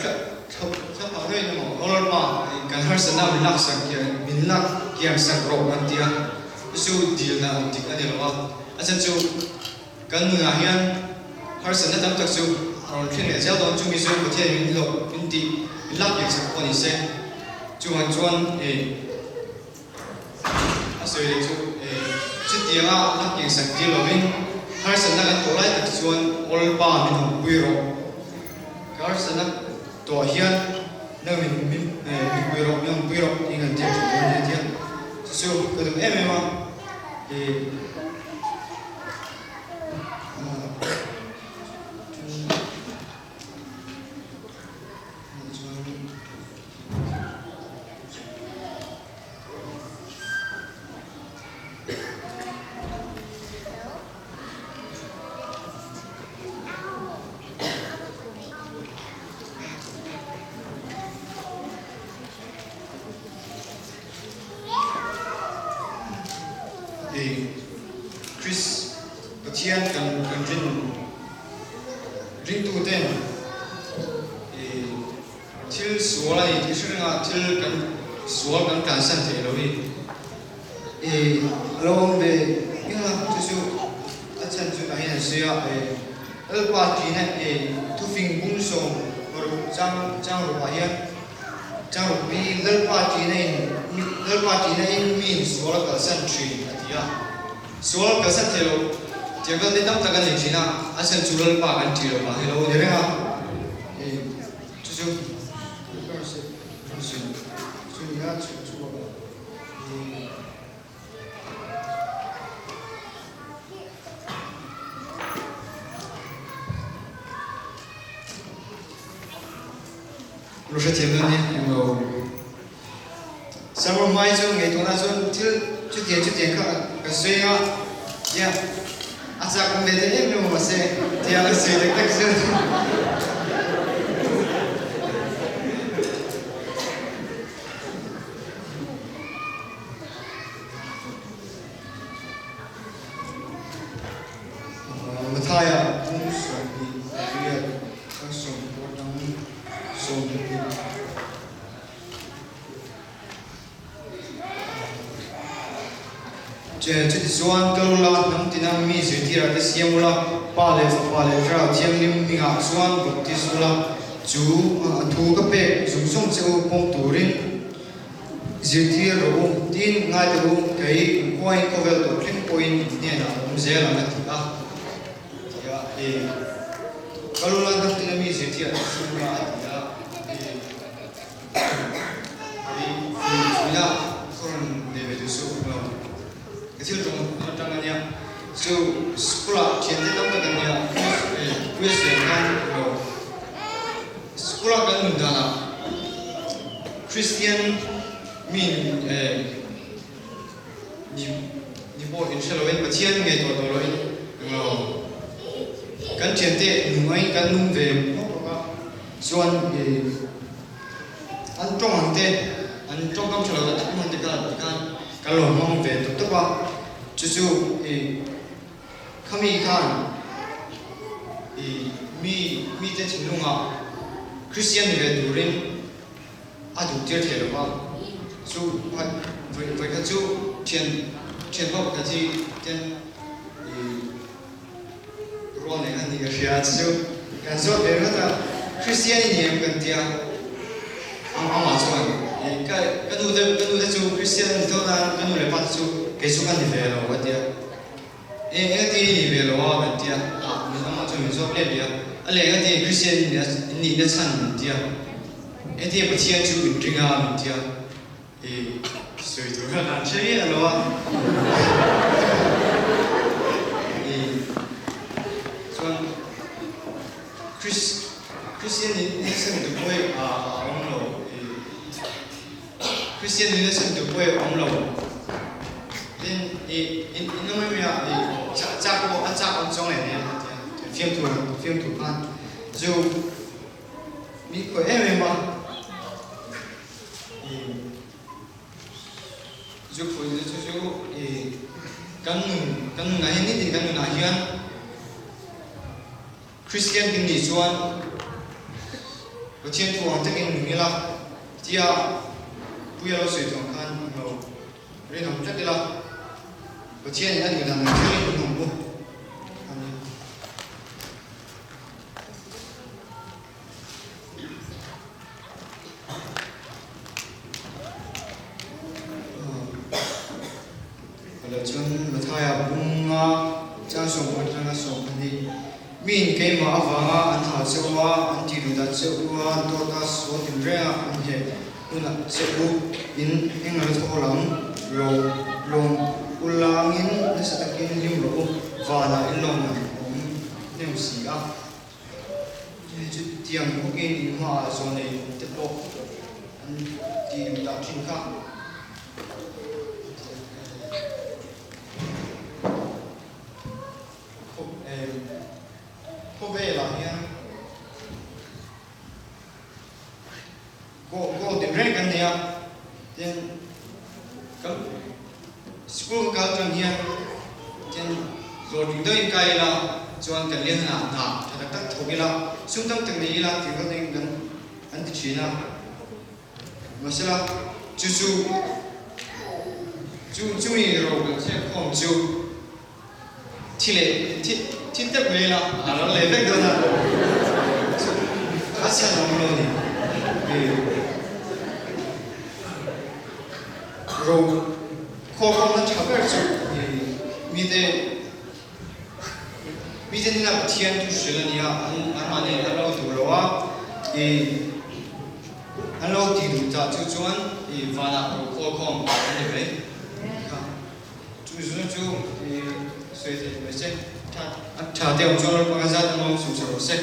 họ thấy nó ngon mà cái hơi sân nào mình lắc sang kia mình lắc kia sang rộng anh tia chú điều nào thì cái điều đó anh xem chú cái người hiền hơi sân nào tạm chú còn khi này giao thông chú mình chú có thể mình lộc mình đi mình lắc kia sang con đi xem chú anh chú anh rồi chú chú tia lắc kia sang kia rồi mình hơi sân nào cái tổ lại thì chú anh all ba mình học quy rồi cái hơi sân nào tổ hiền nơi mình quy rồi nhưng quy rồi thì ngành tiền chúng tôi tiền số cái thứ em mà thì Chris Patian kan ring tu ten til suala ni tisrenga til kan sual kan san te lo ni along de ina tu achan chu ai na sia el party na tu fing bung so or chang ro ba ya chang ro bi el party na in means suala kan san tree atia soal ka sa thelo jaga de tam taga ni china asan chulal pa kan thilo ma hello de ha chu ya chu ba lo je tiens ni ngo sama mai chu ngai to na chu chu tiền ka suy ha ya Achak mede em no se tiang se tek tek se Mataya so ni dia so potang so这说kalula nam tinam mi zitira de siamula pale tra thiam lim minga suan baptisula chu thu ka pe sung cheu pom turin zitir ro tin ngai de ro kai point cover to clean point ne na zela na ta ya kalula nam tinam mi zitira siamula ya kon de vedu so kecil dong tangannya so sekolah cinta dong tangannya Christian kan sekolah kan dalam Christian min ni bo insyaallah bacian ngai to loi kan cinta numai kan num ve suan an trong ante an trong kam chalo ta man te kan kalau mong về tục tục ba chú kami kan mi te chính luôn à Christian về turin adu tiệt thế rồi ba chú với cái chú tiền học cái gì tiền rồi này anh đi cái gì chú cái số về cái ta Christian nhiều cái tiền ang mazuan cái nu chú Christian thôi là cái nu lại bắt chú cái số cái gì về rồi vậy dia cái gì về rồi vậy dia mình ang mazuan mình số lên dia anh lấy cái gì Christian ni đã chăn dia cái gì bắt chiên chú bình thường à mình dia soi tu cái nào chơi à lo soan Christian ni sinh được quê ông lô Christian ni sinh được quê ông lô nên nó mới bây giờ chắc ông trong này nè phim thủ pan dù mi có em mà dù phụ dù căn ngày này thì căn ngày hiền Christian kinh lý chuan có thiên thu hoàng tất nhiên mình là tia bây giờ sử dụng khăn rồi nên làm rất là có thiên là điều làm chơi cũng không mua là chuan là thay à bung trang sông của trang sông đi min cái mà vàng anh thảo sâu hoa anh chỉ được đặt sâu hoa tôi ta số tiền rẻ anh hệ tôi là sâu in anh nói thô lắm rồi lòng ulangin nó sẽ tập kinh lim lỗ và là in lòng này cũng nêu xì á tiền của cái in hoa rồi này tiếp tục anh chỉ được đặt trên khác có về là nha có tiền rẻ cái này tiền cái school cái trang nha tiền rồi chúng tôi cái là chọn cái liên là thật tất thuộc là xung quanh từng này là thì có thể gần anh tự chỉ là mà sẽ là chú ý rồi sẽ không chú thì tiếp về là nó lấy về đâu là khá xa lắm rồi rồi khó không nó chả phải chú mi thế là thiên tu sửa là nhá anh mà này anh lâu tuổi rồi anh lâu thì đủ ta chú chuan và là khó không anh đấy chú suy thì mới sẽ trả tiền cho các gia đình mong sủng sờ sẽ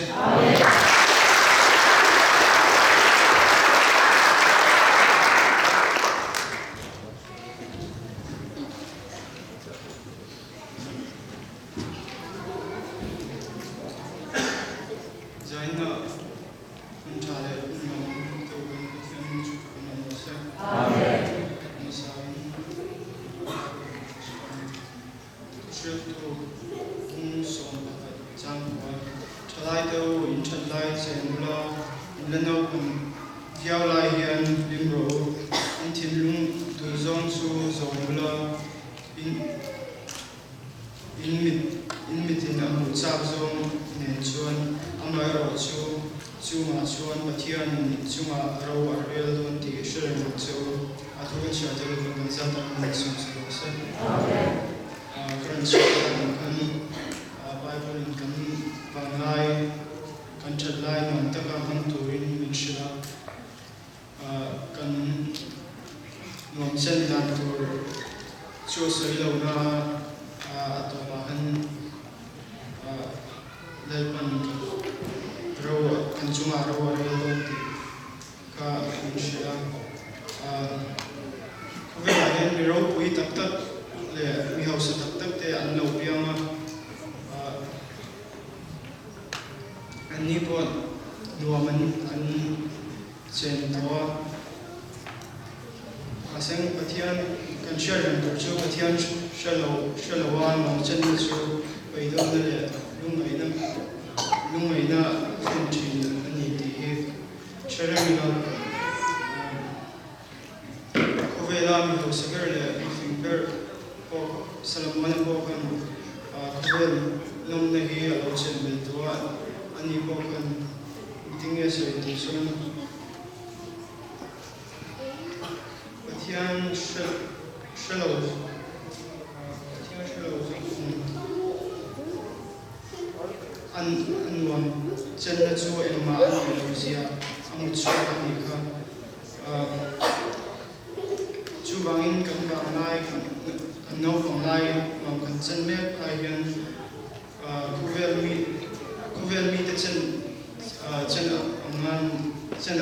Zaina Untale Unam Togan Pathian Chukanamose. Amen. Shilto Unsom Zangwa Chalaido in Chalai Zengula Lenopum Viaulai Yan Limro Intilum Duzon Su Zongula in mitin amu sabzong nenchuan amaro chu ma chuan pathian chunga ro arel don ti shren chu athuan shatel kan zata kan sum se amen kan chuan kan bible kan bangai kan chalai non taka kan turin min shila kan nom chen dan tur chu sei lo na atau bahan lalpan rawa kancunga rawa real ti ka insya kaya yang rawa pui tak le mihau se tak te an lau piang ani pun dua men an chen dua asing patian kan share yang terjauh patian shalawan mau chen su bai dong le lung mai na fentin ani ti share mi na kovela mi ho sagar le finger ko salaman ko kan kovel lung na hi alo chen bel to ani ko kan tinge se ti sun patian shalaw anwam chen chu elma anzia amu chu ani kha chu bangin kan bang lai kan no phong lai mam kan chen me ai hian kuvel mi te chen angan chen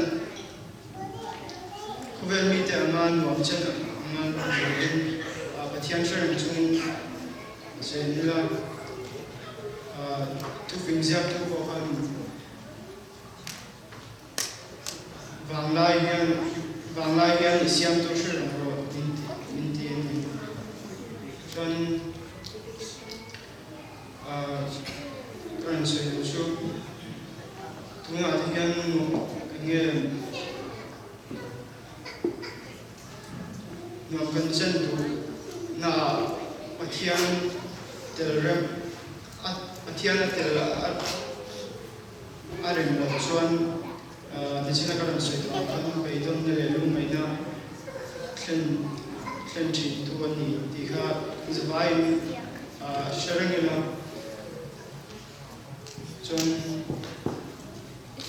kuvel mi te angan mam chen angan pathian shren chung chen la tu fingiak tu bohan vanglai hian isiam tu shir ro inti ni chon kan se chu tunga hian nge no kan chen tu na pathian tel rem Atiana tel arin lo chuan de china karan sei to kan pei don le lu mai na thlen chi tu ani ti kha zabai sharing la chuan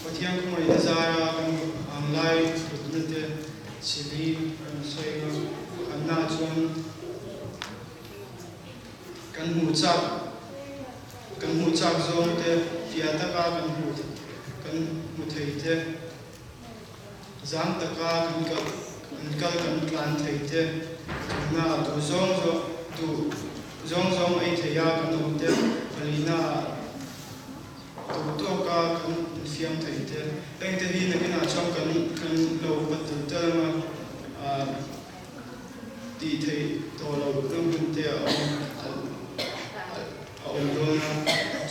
patian ko mai zara kan online tutne chili sei kan na chuan kan mu chak zong te tia taka kan mu thei te zang taka kan tlan thei te na tu zong ai the ya kan no te alina tu ka kan fiam thei te teng te hi na kina chom kan lo pat te ma ti thei to lo lung te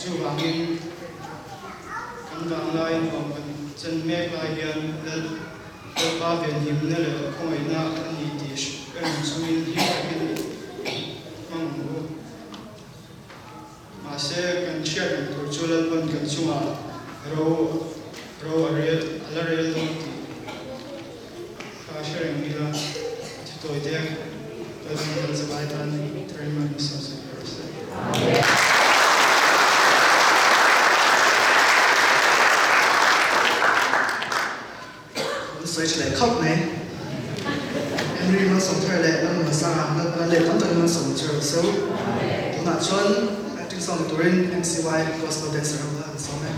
chu bangin kan bang lai nom kan chen me lai hian dal pa ven him na le khoi na ani ti kan suin hi mang mu ma se kan share tur chulal ban kan chunga ro ariel alarel ti ka share mi la ti to ide kan zabai tan treman so se amen. Soi chỉ để khóc này Henry mà sống thời lệ nó mà xa nó lệ tấm tầng nó sống chờ xấu nó là chôn acting song touring MCY gospel dancer là sống này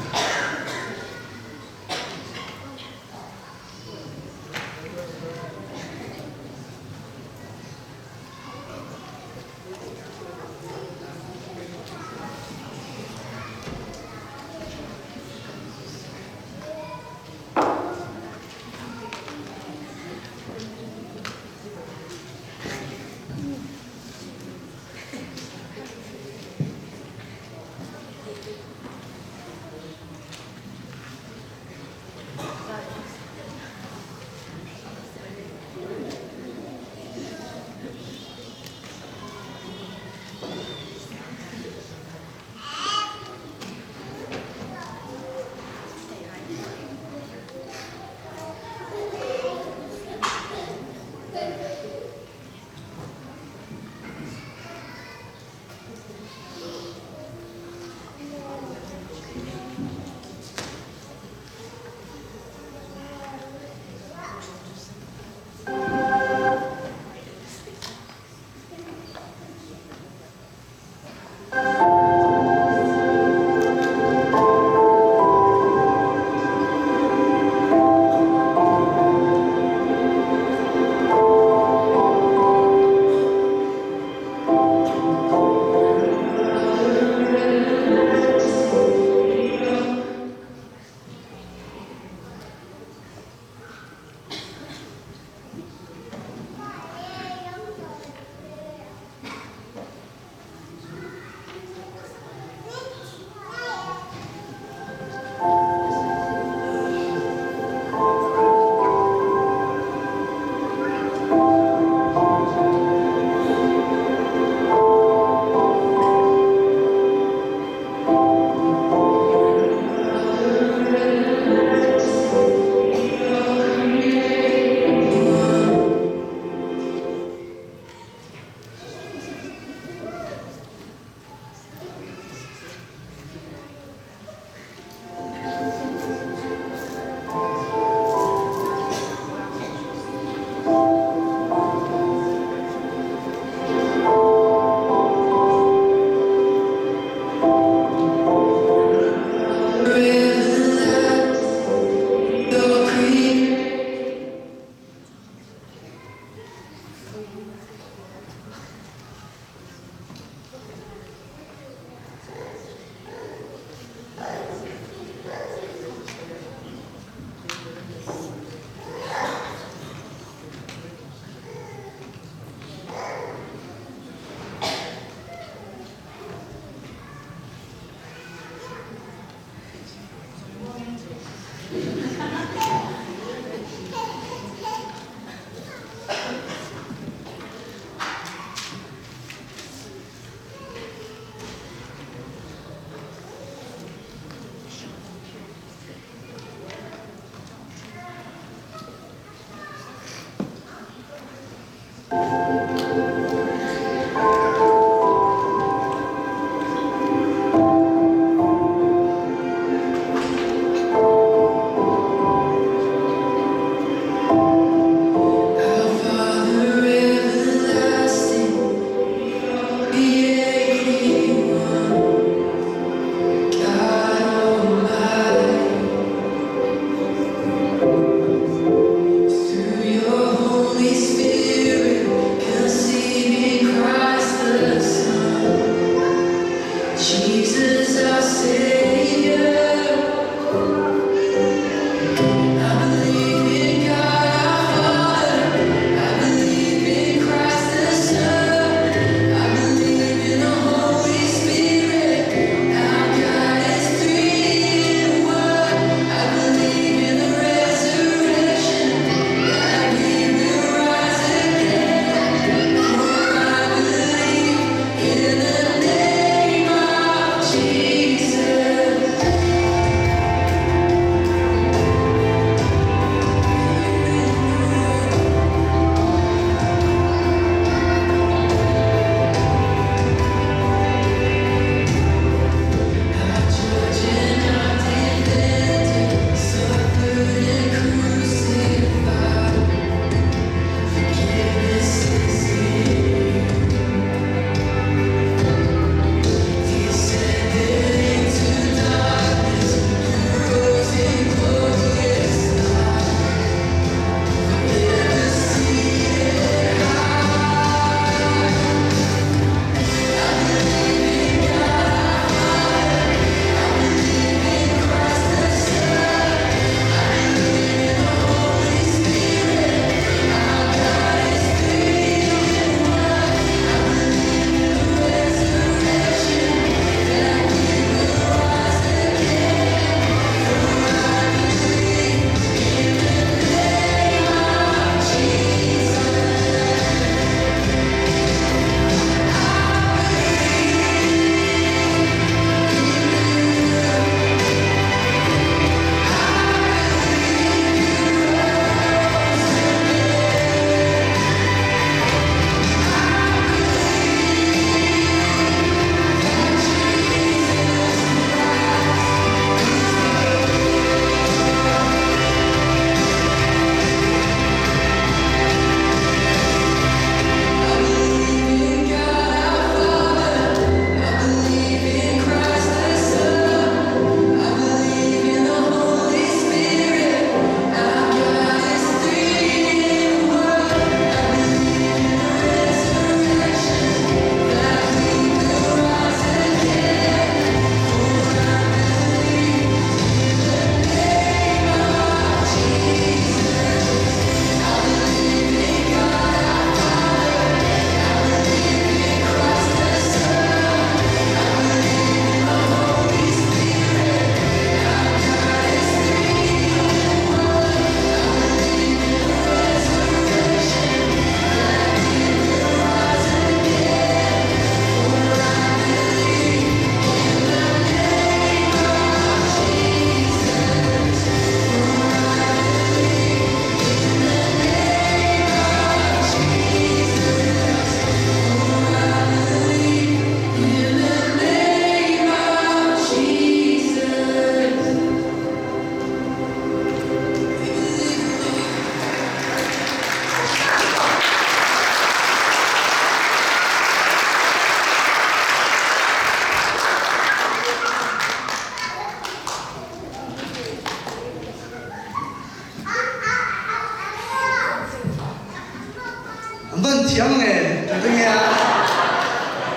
thiam nghe tôi nghe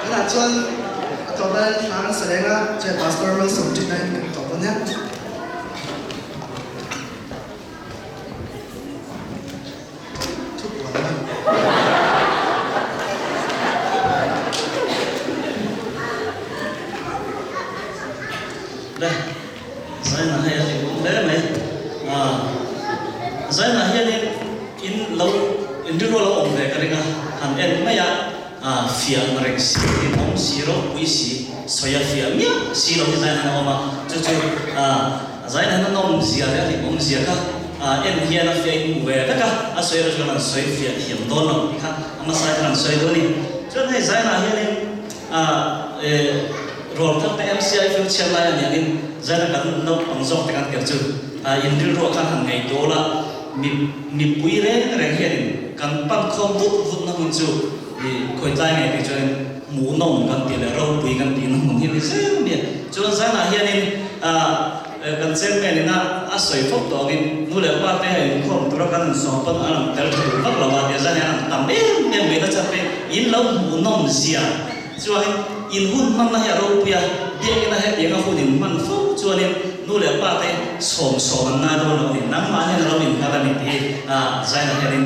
cái là chuan tụi bên làm sự đấy á chơi pastor mình sống trên này tụi bên nhé đây sai là hay thì cũng đấy mày sai là hay in lâu in đưa lâu ông về cái này hẳn em mấy phía mà rèn xí ông xí rồi quý xí xoay phía miếng xí lâu cái này nó mà cho sai là nó nông xí à thì ông xí cả em hiện là phía về tất cả xoay rồi cho xoay phía hiểm đôn rồi khác mà sai là xoay đôn đi cho nên sai là hay rồi các em MCI future lại là những gia đình cần nấu bằng dòng để ăn kiểu chữ in đưa rồi các hàng ngày đó là mi bùi lên cái hiện cần bằng không vút nó mình chịu thì khởi tay này thì cho mũ nồng cần tiền là rau bùi cần tiền nó mình hiện thì xem đi cho nên giá là hiện cần xem cái này na sợi phốc đó thì nu là ba cái không tôi cần sòng phân ăntel thử phốc là ba cái giá này tầm em mình đã chấp in lâu mũ nồng gì cho nên in hun man na ya ro pia de na he ye nga hun man fu cho nên nu le pa te som na do no ni nam ma ne lo min ka da ni ti zai na he ni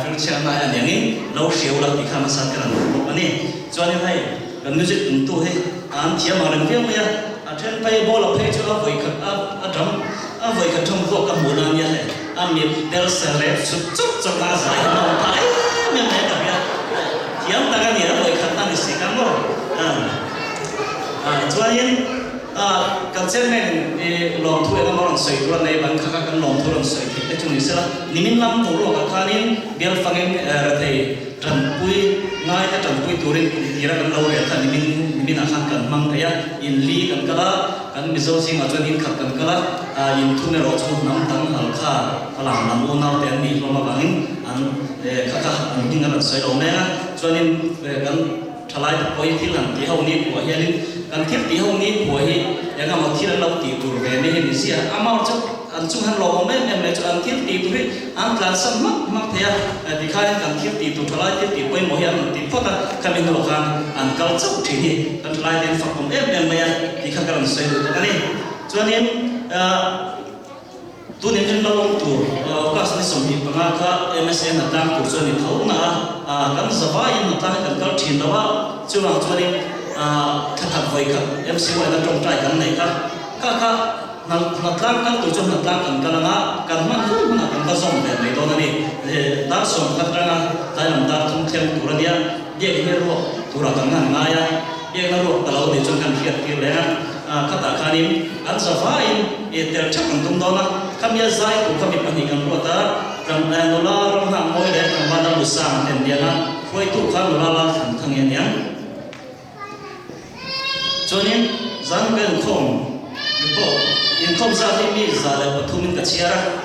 future na ya ni lo sheu la ti khama sa ka na ani cho nên hay kan music tu he an thia ma ran viang ya then pai bo la phe cho voi khat a voi khat thong ro ka mu na ya he mi del se re su cho na zai no pa me me da ya thiam ta ka ni voi khat na ni se ka mo cho nên cần xem này lòng thu em lòng sấy rồi này bằng các lòng thu lòng sấy thì chúng mình sẽ là nimin năm thủ lô các khanin biar phangin thầy trần pui ngay cái trần pui turin thì ra gần lâu rồi thằng nimin akan cần mang thấy in li cần kala cần mizo sing ở trên in khắp cần kala in thu này rồi thu năm tháng hal kha làm năm ôn nào tiền đi lo mà bằng anh các những cái sấy đầu này cho nên cần thalai poi thil han ti ho ni ko hianin kan thil ti ho ni ko hi yanga ma thil lo ti tur ve ne hi sia amao chu an chu han lo me me chu an thil ti tu hi an tlan sam mak thea ti khai kan thil ti tu thalai ti poi mo hian ti phota kamin lo kan an kal chau thi ni kan thalai den fa kom me ti kha kan sai du ta ni cho nên tu nên trên lâu tu các sinh sống hiện bằng các MSN là tăng tuổi cho nên thấu na các giáo viên là tăng cần các trình đó chứ bằng cho nên thật vậy các MC gọi là trong trại cái này các là tăng các tuổi cho là tăng cần cái là cần mang hút là cần các dòng để này đó này đã sống các ra tại làm ta không thêm tuổi này vậy thì rồi tuổi là cần hàng ngày vậy nó rồi kalau để cho cần hiện tiền đấy các tạ khanim an giáo viên để chắc cần tung đó là kami azai tu kami panikan kota ram nola ram hang moi de kam bana musang ten dia na khoi tu kha nola la thang thang yan yan cho nên zang ben khom bo in khom za ti mi za le pathumin ka chiara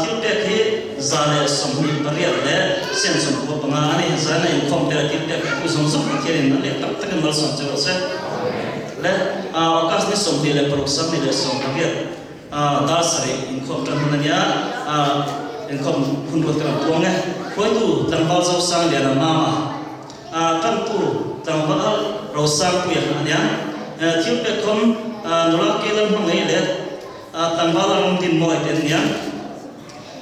thil te khi za le somni paria le sen som ko panga ani za na in khom te ti te ku som som ka kien na le tak tak mal som che se le akas ni som ni le proksam ni le som ka bia dar sari in khom tan hunania in khom hun ro tan tuang ne khoi tu tan bal zo sang le na mama tan tu tan bal ro sang pu ya ania thil pe khom nola kelan hong nei le tan bal rom tin moi ten nia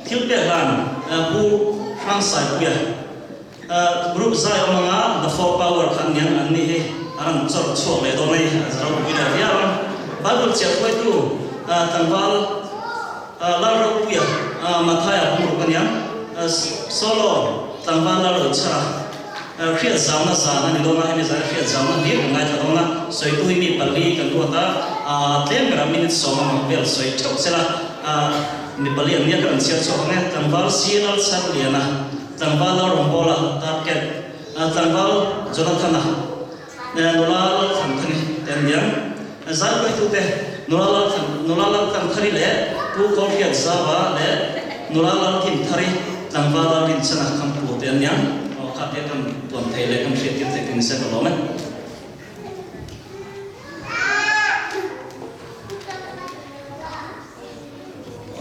thil pe lan bu frang sai pu ya group zai omanga the four power khan yang an ni he aran chor chok le do nei zaro pu da ya bible che khoi tu tangval laro puya mathaya pur kanya solo tangval laro chara khia zamna zana ni dona hemi za khia zamna ni ngai ta dona soi tu mi pali kan tu ta tlem gra minute soma ma bel soi chok sela mi pali amia kan sia chok ne tangval sial sar liana tangval laro bola target tangval jonathan na nola tham thani ten yang za ko tu te nolala tam thari le tu ko kia zawa le nolala tim thari tangwala rin sana kam pu te nya o kha te kam tuan thai le kam shit te tin se lo men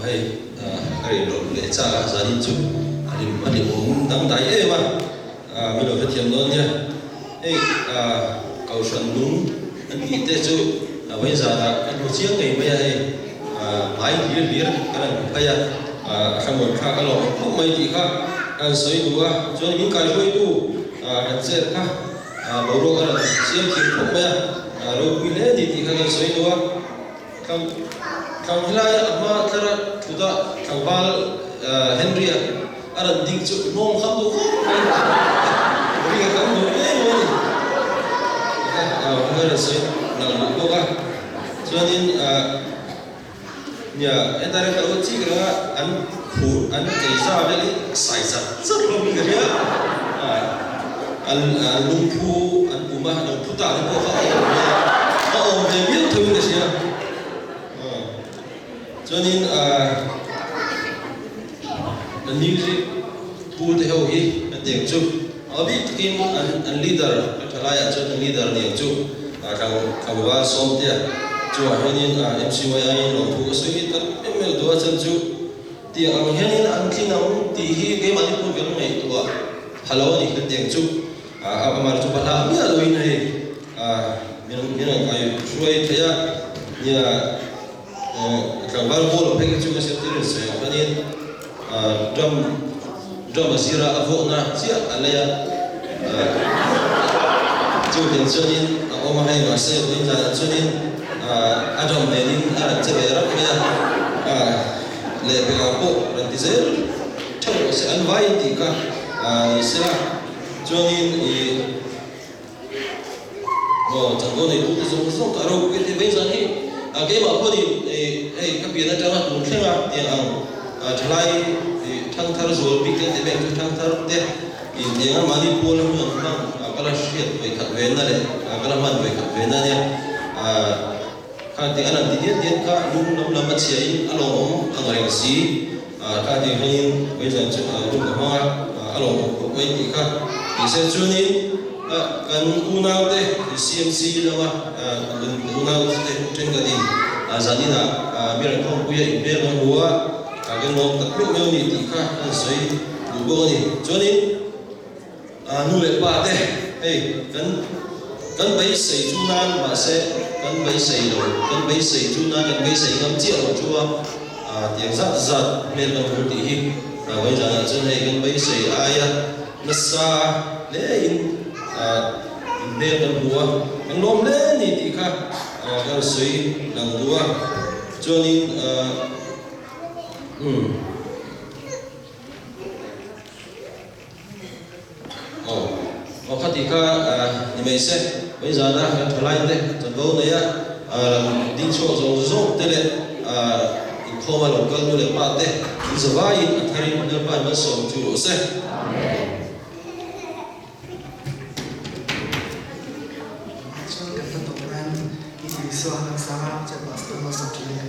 ai ai lo le cha ga za ni chu ani mo dang dai e ma mi lo thiam non nia ei cầu sân đúng anh đi tết chú bây giờ là anh có chiếc ngày bây giờ lái liệt cái này bây giờ sang một khác cái lò không mấy thì khác anh sấy đũa cho những cái sấy đũa anh sẽ khác bảo đồ cái này chiếc thì không bây giờ rồi quy lệ thì khác anh sấy đũa không lại mà thế là chúng ta thằng Val Henry anh định chú nông khăm đâu bởi vì khăm đâu đấy người là sấy năng lượng đâu cả cho nên nhà em ta đang nói chỉ là anh phụ anh cái sao vậy sai rất luôn cái đấy anh lung phu anh phụ mà anh phụ ta anh có họ về biết thôi cái gì cho nên anh music phụ thì hầu gì anh tiếng chung ở biết cái anh leader cái thay lại cho anh leader tiếng chung thằng ba xóm tiền chú à hiện nay MCYI nó phụ sự ít tất em đều đua chân chú thì hiện nay anh khi nào thì cái mà đi cùng cái này tua hello thì cái tiếng chú mà chú bắt làm như là đôi này mình cái chuối thấy à như thằng ba vô là phải cái chú cái sẽ tiền rồi cho nên drum Zira avona sia alaya chú tiếng cho nên ông hay nói sẽ bây giờ cho nên Adam này đi chơi về rất là lệ về học bộ là tí dễ trong sẽ ăn vay thì cả sẽ cho nên chẳng có này cũng dùng xong cả rồi cái bây giờ thì cái bảo có thì các biến trong hạt cũng xem thì trở lại thì thằng thar rồi bị cái thì bên thằng thar thế thì những mà đi mua làm những cái là shit với các bên này cái là mình với các bên này khi anh làm thì điên cả lúc làm mất chơi alo anh ấy gì khi anh bây giờ lúc mà alo quay thì cả thì sẽ cho nên kan unau te CMC lawa unau te trên cái gì zani na miền không bây giờ miền không hua cái nông tập luyện nhau thì cả anh xây đủ bao nhiêu cho nên nuôi lợn ba te hey kan bây xây chu nan mà sẽ kan bây xây rồi kan bây xây chu nan kan bây xây ngắm chiếc rồi chua tiếng rất giật miền không thì hi bây giờ cho nên kan bây xây ai nó xa lẽ in bên đằng đua anh lom lên thì khác cái suy đằng đua cho nên khác thì khác thì mình sẽ bây giờ đã trở lại đây trận đấu này đi chỗ giống giống thế này không mà làm cơn như là bạn đấy giờ vai thay như bạn mới sống chủ sẽ so hang sama je pastor masuk kini kan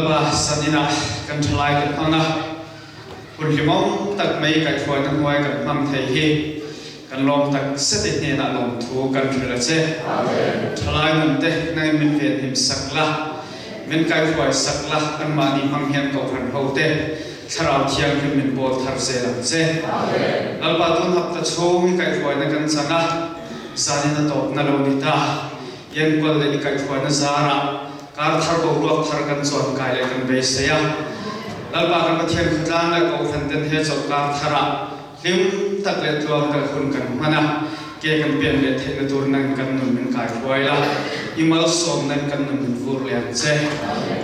ba sanina kan thlai kan hanga kun himong tak mai kai thoi na hoi kan mam thei hi kan lom tak seti ne na lom thu kan thila che amen thlai mun te nai min ven him sakla min kai thoi sakla an ma ni mang hian ko khan ho te tharau thiang him min bol thar se lam che amen alba tun hap ta chhong kai thoi na kan changa sanina top na lo ni ta yen kol le kai thoi na zara kar thar bo ruak thar kan chon kai le kan be se ya lalba kan pathian khutlan la ko khan ten he chok kar thara lim tak le tuam ka khun kan mana ke kan pen le thena tur nan kan nun min kai khoi la imal som nan kan nun min vur le che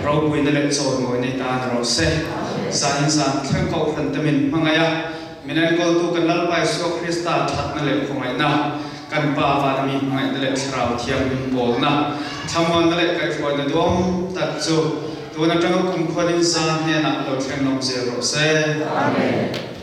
ro pui na le chon ngoi nei ta ro se san san thang ko khan tamin mangaya minan kol tu kan lalpa so krista that na le khomai na kan pa va mi ngai na le thrau thiam min bol na thamon na le kai khoi na dom tak chu tu na tang kum khonin san he na lo theng nom zero se amen